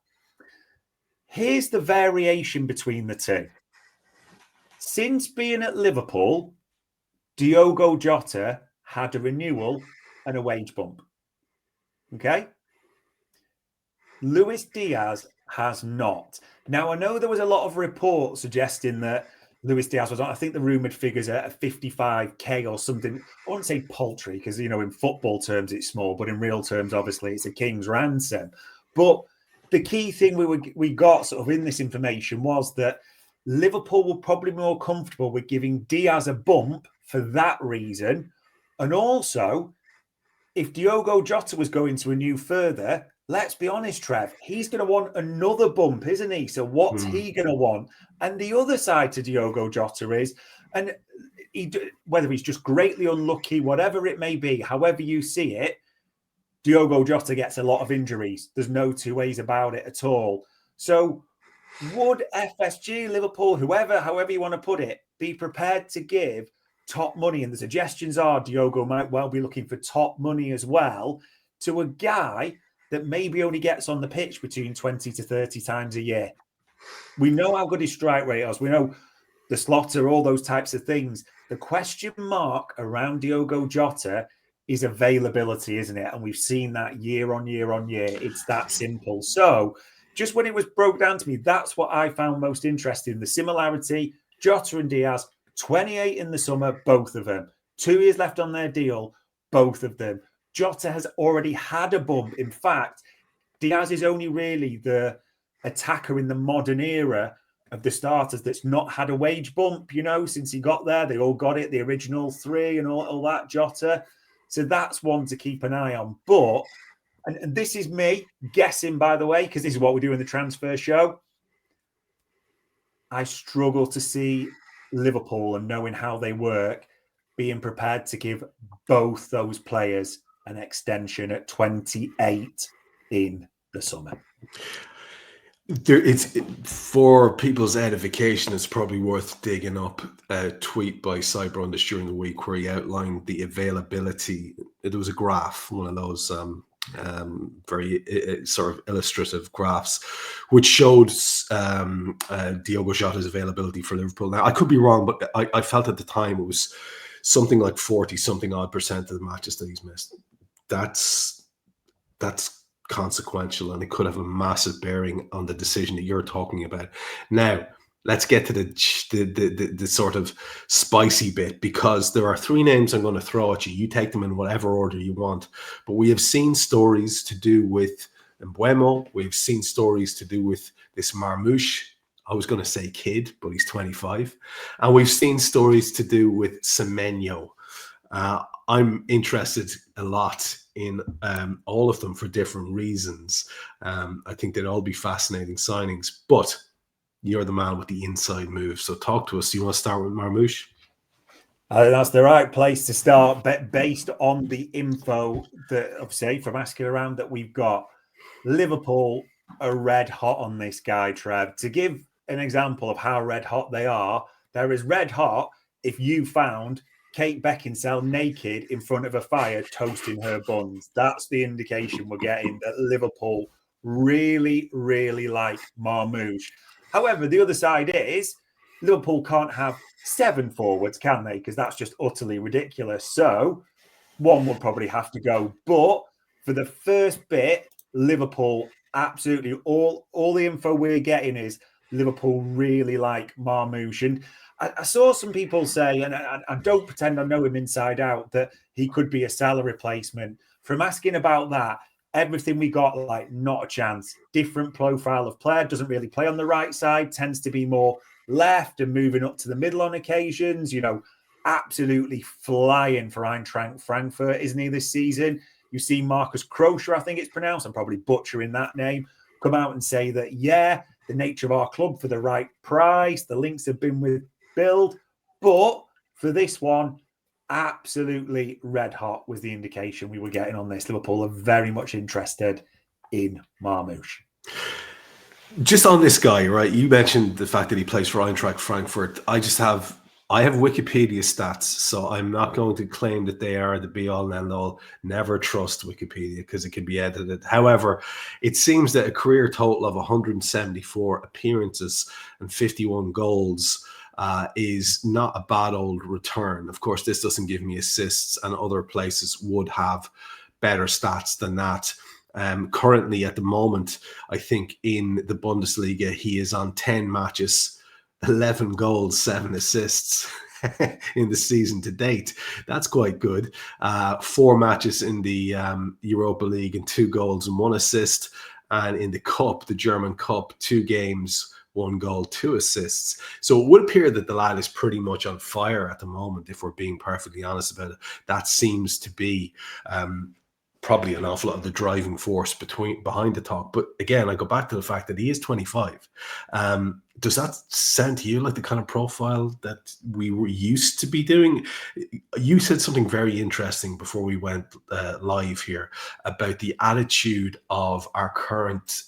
Here's the variation between the two. Since being at Liverpool, Diogo Jota had a renewal and a wage bump. Okay? Luis Diaz has not. Now, I know there was a lot of reports suggesting that Luis Diaz was on, I think the rumoured figures are at 55k or something. I won't say paltry because, in football terms it's small, but in real terms, obviously, it's a king's ransom. But the key thing we got sort of in this information was that Liverpool were probably more comfortable with giving Diaz a bump for that reason. And also, if Diogo Jota was going to renew further, let's be honest, Trev, he's going to want another bump, isn't he? So what's he going to want? And the other side to Diogo Jota is, and whether he's just greatly unlucky, whatever it may be, however you see it, Diogo Jota gets a lot of injuries. There's no two ways about it at all. So would FSG, Liverpool, however you want to put it, be prepared to give top money? And the suggestions are Diogo might well be looking for top money as well to a guy that maybe only gets on the pitch between 20 to 30 times a year. We know how good his strike rate is. We know the slaughter, all those types of things. The question mark around Diogo Jota is availability, isn't it? And we've seen that year on year on year. It's that simple. So just when it was broke down to me, that's what I found most interesting. The similarity, Jota and Diaz, 28 in the summer, both of them. 2 years left on their deal, both of them. Jota has already had a bump. In fact, Diaz is only really the attacker in the modern era of the starters that's not had a wage bump, since he got there. They all got it, the original three and all that, Jota. So that's one to keep an eye on. But, and this is me guessing, by the way, because this is what we do in the transfer show, I struggle to see Liverpool, and knowing how they work, being prepared to give both those players an extension at 28 in the summer. It's for people's edification. It's probably worth digging up a tweet by Cybrundus during the week where he outlined the availability. It was a graph, one of those very sort of illustrative graphs, which showed Diogo Jota's availability for Liverpool. Now, I could be wrong, but I felt at the time it was something like 40-something odd percent of the matches that he's missed. That's consequential, and it could have a massive bearing on the decision that you're talking about. Now, let's get to the sort of spicy bit, because there are 3 names I'm going to throw at you. You take them in whatever order you want. But we have seen stories to do with Mbeumo. We've seen stories to do with this Marmoush. I was going to say kid, but he's 25. And we've seen stories to do with Semenyo. I'm interested a lot in all of them for different reasons. I think they'd all be fascinating signings, but you're the man with the inside move. So talk to us. Do you want to start with Marmoush? That's the right place to start, based on the info that, obviously, from asking around that we've got. Liverpool are red hot on this guy, Trev. To give an example of how red hot they are, they're as red hot if you found Kate Beckinsale naked in front of a fire toasting her buns. That's the indication we're getting that Liverpool really, really like Marmoush. However, the other side is Liverpool can't have 7 forwards, can they? Because that's just utterly ridiculous. So one would probably have to go. But for the first bit, Liverpool absolutely, all the info we're getting is Liverpool really like Marmoush. And I saw some people say, and I don't pretend I know him inside out, that he could be a Salah replacement. From asking about that, everything we got, like, not a chance. Different profile of player, doesn't really play on the right side, tends to be more left and moving up to the middle on occasions. You know, absolutely flying for Eintracht Frankfurt, isn't he, this season? You see Marcus Kroescher, I think it's pronounced, I'm probably butchering that name, come out and say that, yeah, the nature of our club for the right price, the links have been with Build, but for this one, absolutely red hot was the indication we were getting on this. Liverpool are very much interested in Marmoush. Just on this guy, right? You mentioned the fact that he plays for Eintracht Frankfurt. I have Wikipedia stats, so I'm not going to claim that they are the be-all and end-all. Never trust Wikipedia because it can be edited. However, it seems that a career total of 174 appearances and 51 goals is not a bad old return. Of course, this doesn't give me assists, and other places would have better stats than that. Currently, at the moment, I think in the Bundesliga, he is on 10 matches, 11 goals, 7 assists in the season to date. That's quite good. 4 matches in the Europa League and 2 goals and 1 assist. And in the Cup, the German Cup, 2 games, 1 goal, 2 assists. So it would appear that the lad is pretty much on fire at the moment, if we're being perfectly honest about it. That seems to be probably an awful lot of the driving force behind the talk. But again, I go back to the fact that he is 25. Does that sound to you like the kind of profile that we were used to be doing? You said something very interesting before we went live here about the attitude of our current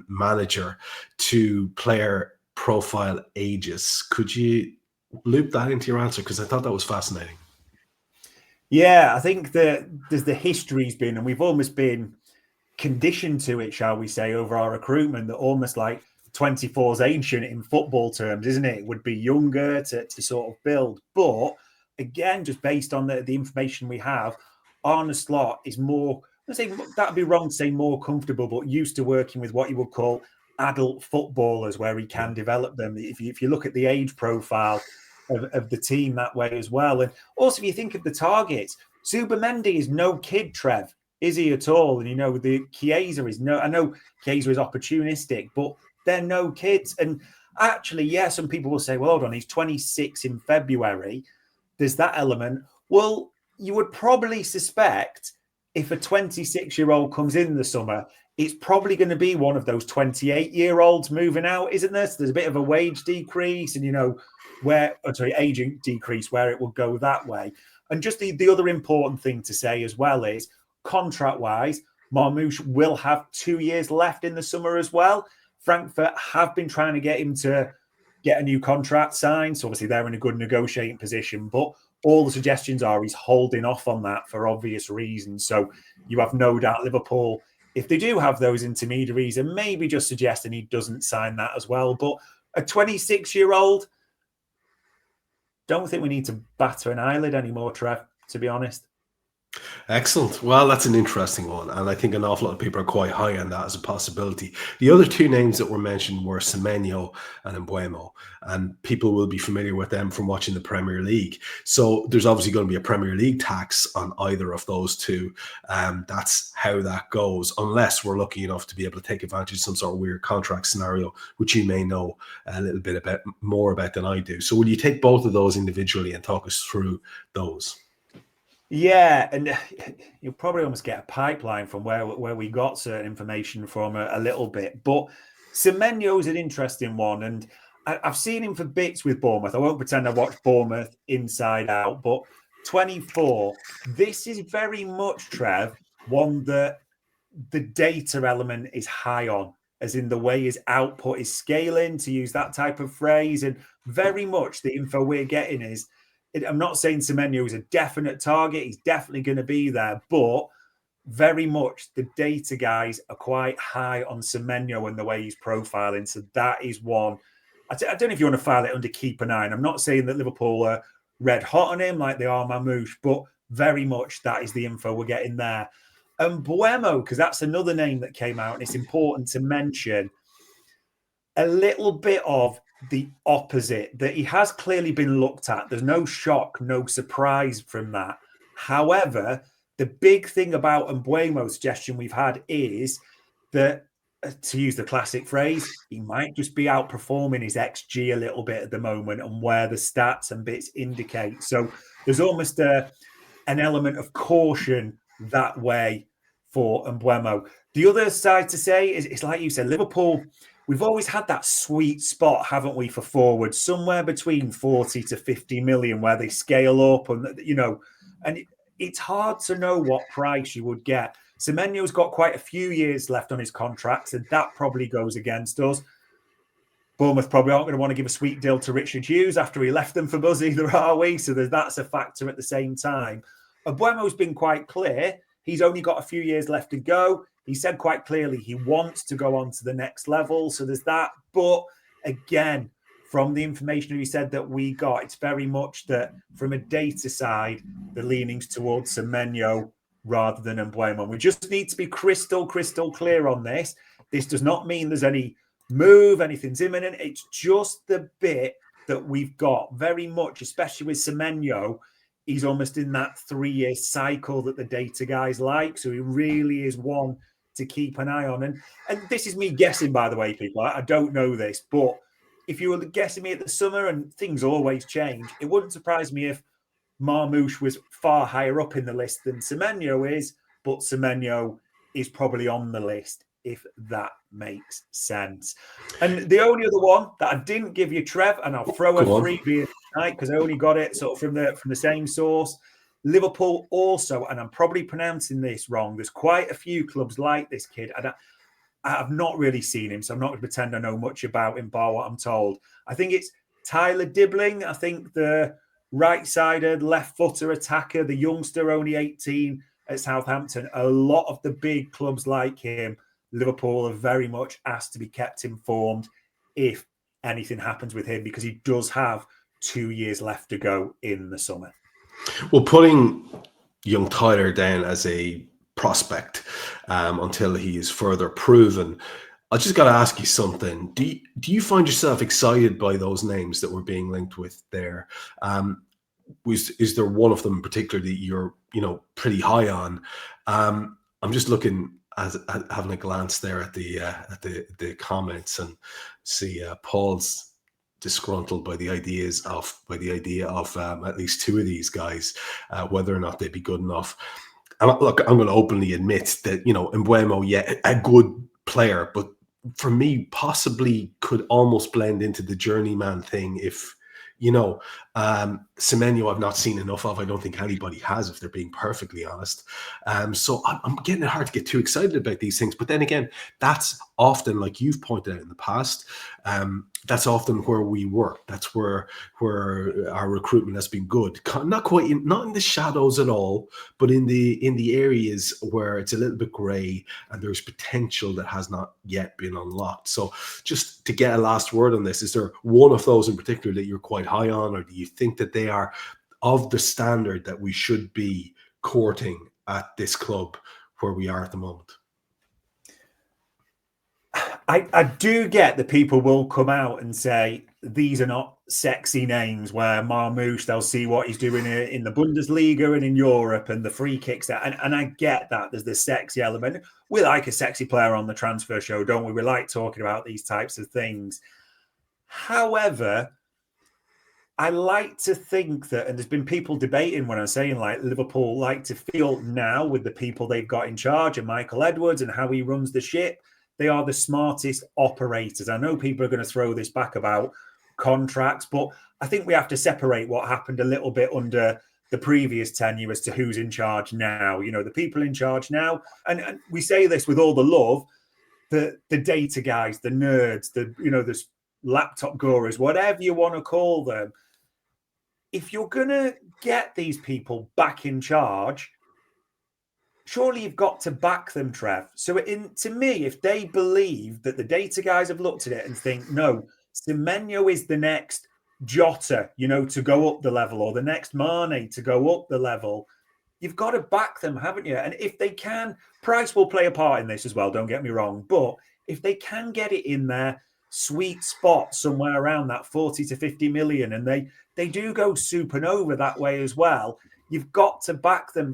manager to player profile ages. Could you loop that into your answer? Because I thought that was fascinating. Yeah, I think that there's the history's been, and we've almost been conditioned to it, shall we say, over our recruitment, that almost like 24's ancient in football terms, isn't it? It would be younger to sort of build. But again, just based on the information we have, Arne Slot is more, let's say, that'd be wrong to say more comfortable, but used to working with what you would call adult footballers, where he can develop them. If you look at the age profile of the team that way as well. And also, if you think of the targets, Zubimendi is no kid, Trev, is he at all? And, you know, the Chiesa is no, I know Chiesa is opportunistic, but they're no kids. And actually, yeah, some people will say, well, hold on, he's 26 in February. There's that element. Well, you would probably suspect if a 26-year-old comes in the summer, it's probably going to be one of those 28-year-olds moving out, isn't there? So there's a bit of a wage decrease and, you know, aging decrease where it will go that way. And just the other important thing to say as well is, contract-wise, Marmoush will have 2 years left in the summer as well. Frankfurt have been trying to get him to get a new contract signed. So obviously they're in a good negotiating position, but all the suggestions are he's holding off on that for obvious reasons. So you have no doubt Liverpool, if they do have those intermediaries, and maybe just suggesting he doesn't sign that as well. But a 26-year-old, don't think we need to batter an eyelid anymore, Trev, to be honest. Excellent. Well, that's an interesting one. And I think an awful lot of people are quite high on that as a possibility. The other two names that were mentioned were Semenyo and Mbeumo. And people will be familiar with them from watching the Premier League. So there's obviously going to be a Premier League tax on either of those two. That's how that goes, unless we're lucky enough to be able to take advantage of some sort of weird contract scenario, which you may know a little bit more about than I do. So will you take both of those individually and talk us through those? Yeah, and you'll probably almost get a pipeline from where we got certain information from a little bit. But Semenyo's an interesting one, and I've seen him for bits with Bournemouth. I won't pretend I watched Bournemouth inside out, but 24. This is very much, Trev, one that the data element is high on, as in the way his output is scaling, to use that type of phrase. And very much the info we're getting is, I'm not saying Semenyo is a definite target. He's definitely going to be there. But very much the data guys are quite high on Semenyo and the way he's profiling. So that is one. I don't know if you want to file it under keep an eye. And I'm not saying that Liverpool are red hot on him like they are Mamouche, but very much that is the info we're getting there. And Mbeumo, because that's another name that came out, and it's important to mention a little bit of the opposite, that he has clearly been looked at. There's no shock, no surprise from that. However, the big thing about Mbeumo's suggestion we've had is that, to use the classic phrase, he might just be outperforming his XG a little bit at the moment and where the stats and bits indicate. So there's almost an element of caution that way for Mbeumo. The other side to say is, it's like you said, Liverpool, we've always had that sweet spot, haven't we, for forwards, somewhere between 40 to 50 million, where they scale up, and and it's hard to know what price you would get. Semenyo's got quite a few years left on his contract, and that probably goes against us. Bournemouth probably aren't going to want to give a sweet deal to Richard Hughes after he left them for Buzz either, are we? So that's a factor at the same time. Mbeumo's been quite clear. He's only got a few years left to go. He said quite clearly he wants to go on to the next level. So there's that. But again, from the information he said that we got, it's very much that from a data side, the leanings towards Semenyo rather than Mbeumo. We just need to be crystal clear on this. This does not mean there's any move, anything's imminent. It's just the bit that we've got very much, especially with Semenyo. He's almost in that 3-year cycle that the data guys like. So he really is one to keep an eye on. And this is me guessing, by the way, people. I don't know this, but if you were guessing me at the summer, and things always change, it wouldn't surprise me if Mamouche was far higher up in the list than Semenyo is, but Semenyo is probably on the list, if that makes sense. And the only other one that I didn't give you, Trev, and I'll throw a freebie tonight because I only got it sort of from the same source. Liverpool also, and I'm probably pronouncing this wrong, there's quite a few clubs like this kid. I have not really seen him, so I'm not going to pretend I know much about him, bar what I'm told. I think it's Tyler Dibbling. I think the right-sided, left-footer attacker, the youngster, only 18 at Southampton. A lot of the big clubs like him, Liverpool are very much asked to be kept informed if anything happens with him, because he does have 2 years left to go in the summer. Well, putting young Tyler down as a prospect until he is further proven, I just got to ask you something. Do you find yourself excited by those names that were being linked with there? Is there one of them in particular that you're pretty high on? I'm just looking at having a glance there at the comments and see Paul's disgruntled by the idea of at least two of these guys, whether or not they'd be good enough. And look, I'm going to openly admit that Mbeumo, yeah, a good player, but for me, possibly could almost blend into the journeyman thing if Semenyo I've not seen enough of. I don't think anybody has, if they're being perfectly honest. So I'm getting it hard to get too excited about these things. But then again, that's often, like you've pointed out in the past, that's often where we work. That's where our recruitment has been good. Not in the shadows at all, but in the areas where it's a little bit grey and there's potential that has not yet been unlocked. So just to get a last word on this, is there one of those in particular that you're quite high on, or do you think that they are of the standard that we should be courting at this club where we are at the moment? I do get that people will come out and say these are not sexy names, where Marmoush, they'll see what he's doing in the Bundesliga and in Europe and the free kicks there. And I get that there's this sexy element. We like a sexy player on the transfer show, don't we? We like talking about these types of things. However, I like to think that, and there's been people debating when I'm saying like Liverpool like to feel now with the people they've got in charge and Michael Edwards and how he runs the ship, they are the smartest operators. I know people are going to throw this back about contracts, but I think we have to separate what happened a little bit under the previous tenure as to who's in charge now. The people in charge now, and we say this with all the love, the data guys, the nerds, the laptop gurus, whatever you want to call them. If you're going to get these people back in charge, surely you've got to back them, Trev. So to me, if they believe that the data guys have looked at it and think, no, Semenyo is the next Jota, to go up the level, or the next Mane to go up the level, you've got to back them, haven't you? And if they can, price will play a part in this as well, don't get me wrong. But if they can get it in their sweet spot somewhere around that 40 to 50 million, and they do go supernova that way as well, you've got to back them.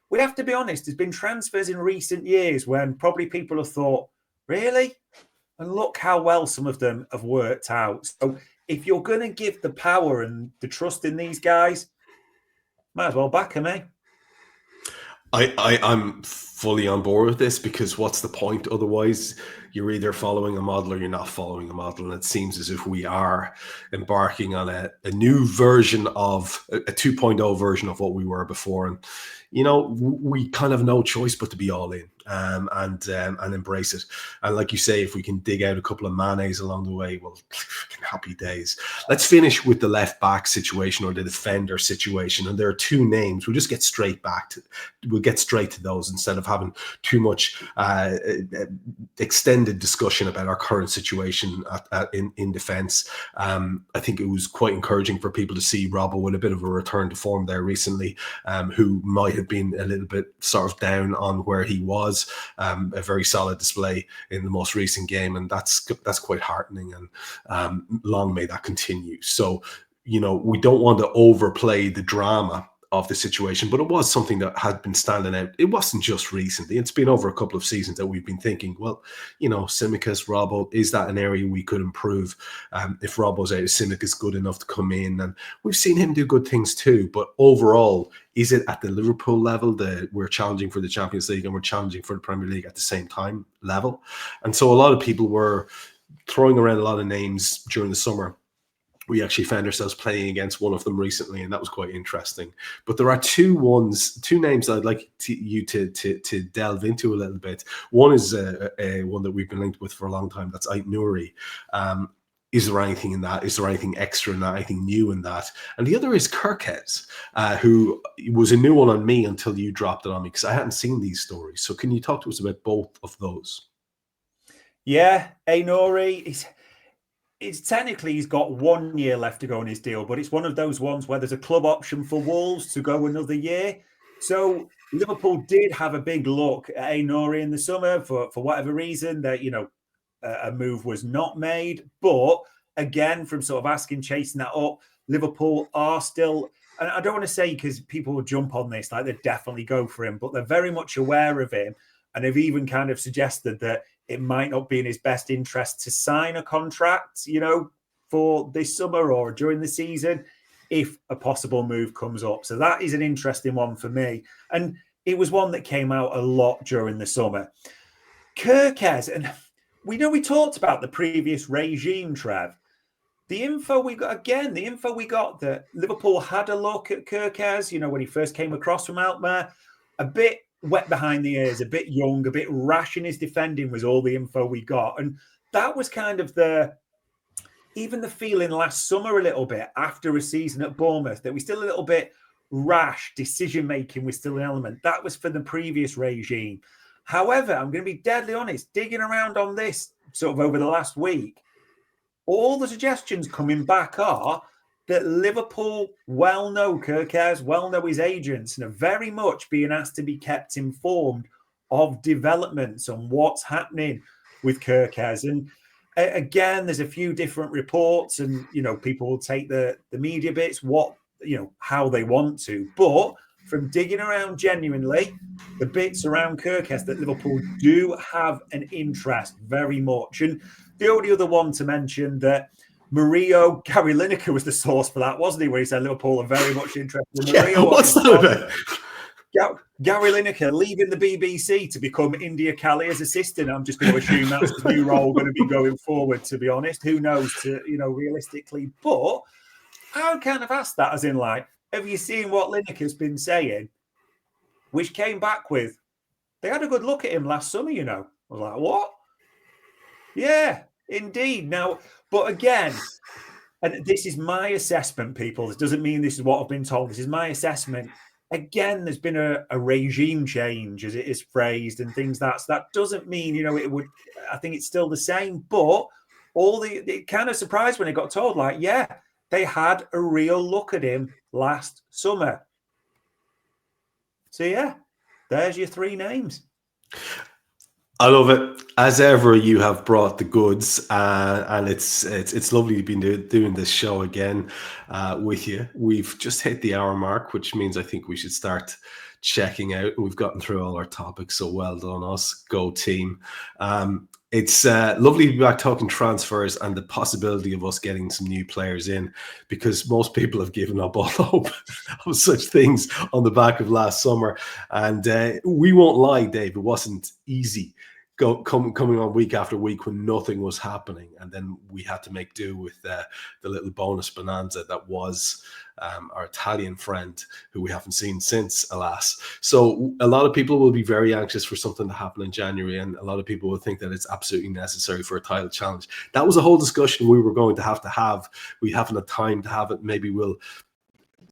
We have to be honest, there's been transfers in recent years when probably people have thought, really? And look how well some of them have worked out. So if you're going to give the power and the trust in these guys, might as well back them, eh? I'm fully on board with this, because what's the point? Otherwise, you're either following a model or you're not following a model. And it seems as if we are embarking on a new version of a 2.0 version of what we were before. And, we kind of no choice but to be all in and embrace it. And like you say, if we can dig out a couple of Manes along the way, well, happy days. Let's finish with the left back situation, or the defender situation. And there are two names. We'll just get straight to those instead of having too much extended discussion about our current situation in defence. I think it was quite encouraging for people to see Robbo with a bit of a return to form there recently, who might have been a little bit sort of down on where he was. A very solid display in the most recent game, and that's quite heartening, and long may that continue. So, we don't want to overplay the drama of the situation, but it was something that had been standing out. It wasn't just recently. It's been over a couple of seasons that we've been thinking, well, Tsimikas, Robbo, is that an area we could improve? If Robbo's out, is Tsimikas good enough to come in? And we've seen him do good things too. But overall, is it at the Liverpool level that we're challenging for the Champions League and we're challenging for the Premier League at the same time level? And so a lot of people were throwing around a lot of names during the summer. We actually found ourselves playing against one of them recently, and that was quite interesting. But there are two names that I'd like you to delve into a little bit. One is a one that we've been linked with for a long time. That's Ait Nouri. Is there anything in that? Is there anything extra in that? Anything new in that? And the other is Kirkes, who was a new one on me until you dropped it on me, because I hadn't seen these stories. So can you talk to us about both of those? Yeah, Ait Nouri, it's technically he's got 1 year left to go on his deal, but it's one of those ones where there's a club option for Wolves to go another year. So Liverpool did have a big look at Ait Nouri in the summer for whatever reason that, a move was not made. But again, from sort of chasing that up, Liverpool are still, and I don't want to say because people will jump on this, like they definitely go for him, but they're very much aware of him. And they've even kind of suggested that it might not be in his best interest to sign a contract, for this summer or during the season, if a possible move comes up. So that is an interesting one for me. And it was one that came out a lot during the summer. Kirkes, and we talked about the previous regime, Trev. the info we got that Liverpool had a look at Kirkez, when he first came across from Alkmaar, a bit wet behind the ears, a bit young, a bit rash in his defending was all the info we got. And that was kind of even the feeling last summer a little bit after a season at Bournemouth, that we're still a little bit rash, decision-making was still an element. That was for the previous regime. However, I'm going to be deadly honest, digging around on this sort of over the last week, all the suggestions coming back are that Liverpool well know Kirkez, well know his agents, and are very much being asked to be kept informed of developments on what's happening with Kirkez. And again, there's a few different reports, and people will take the media bits, how they want to. But from digging around genuinely, the bits around Kirkez that Liverpool do have an interest very much. And the only other one to mention that Gary Lineker was the source for that, wasn't he? Where he said Liverpool are very much interested in Murillo. What's that about? Gary Lineker leaving the BBC to become India Kalia's assistant. I'm just going to assume that's his new role going to be going forward, to be honest. Who knows, realistically. But I would kind of ask that as in, like, have you seen what Lineker's been saying? Which came back with, they had a good look at him last summer, I was like, what? Yeah, indeed. Now, but again, and this is my assessment, people. This doesn't mean this is what I've been told. This is my assessment. Again, there's been a regime change, as it is phrased, and things so that doesn't mean, it would, I think it's still the same, but it kind of surprised when it got told, like, yeah, they had a real look at him last summer. So yeah, there's your three names. I love it. As ever, you have brought the goods, and it's lovely to be doing this show again with you. We've just hit the hour mark, which means I think we should start checking out. We've gotten through all our topics, so well done us. Go team. It's lovely to be back talking transfers and the possibility of us getting some new players in, because most people have given up all hope of such things on the back of last summer. And we won't lie, Dave, it wasn't easy coming on week after week when nothing was happening. And then we had to make do with the little bonus bonanza that was our Italian friend, who we haven't seen since, alas. So a lot of people will be very anxious for something to happen in January, and a lot of people will think that it's absolutely necessary for a title challenge. That was a whole discussion we were going to have. We haven't had time to have it. Maybe we'll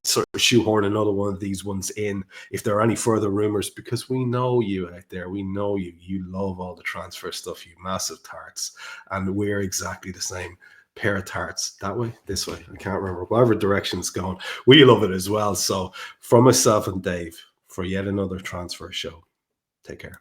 sort of shoehorn another one of these ones in if there are any further rumors, because we know you out there. We know you love all the transfer stuff, you massive tarts, and we're exactly the same pair of tarts. That way, this way, I can't remember, whatever direction it's going, we love it as well. So from myself and Dave, for yet another transfer show, take care.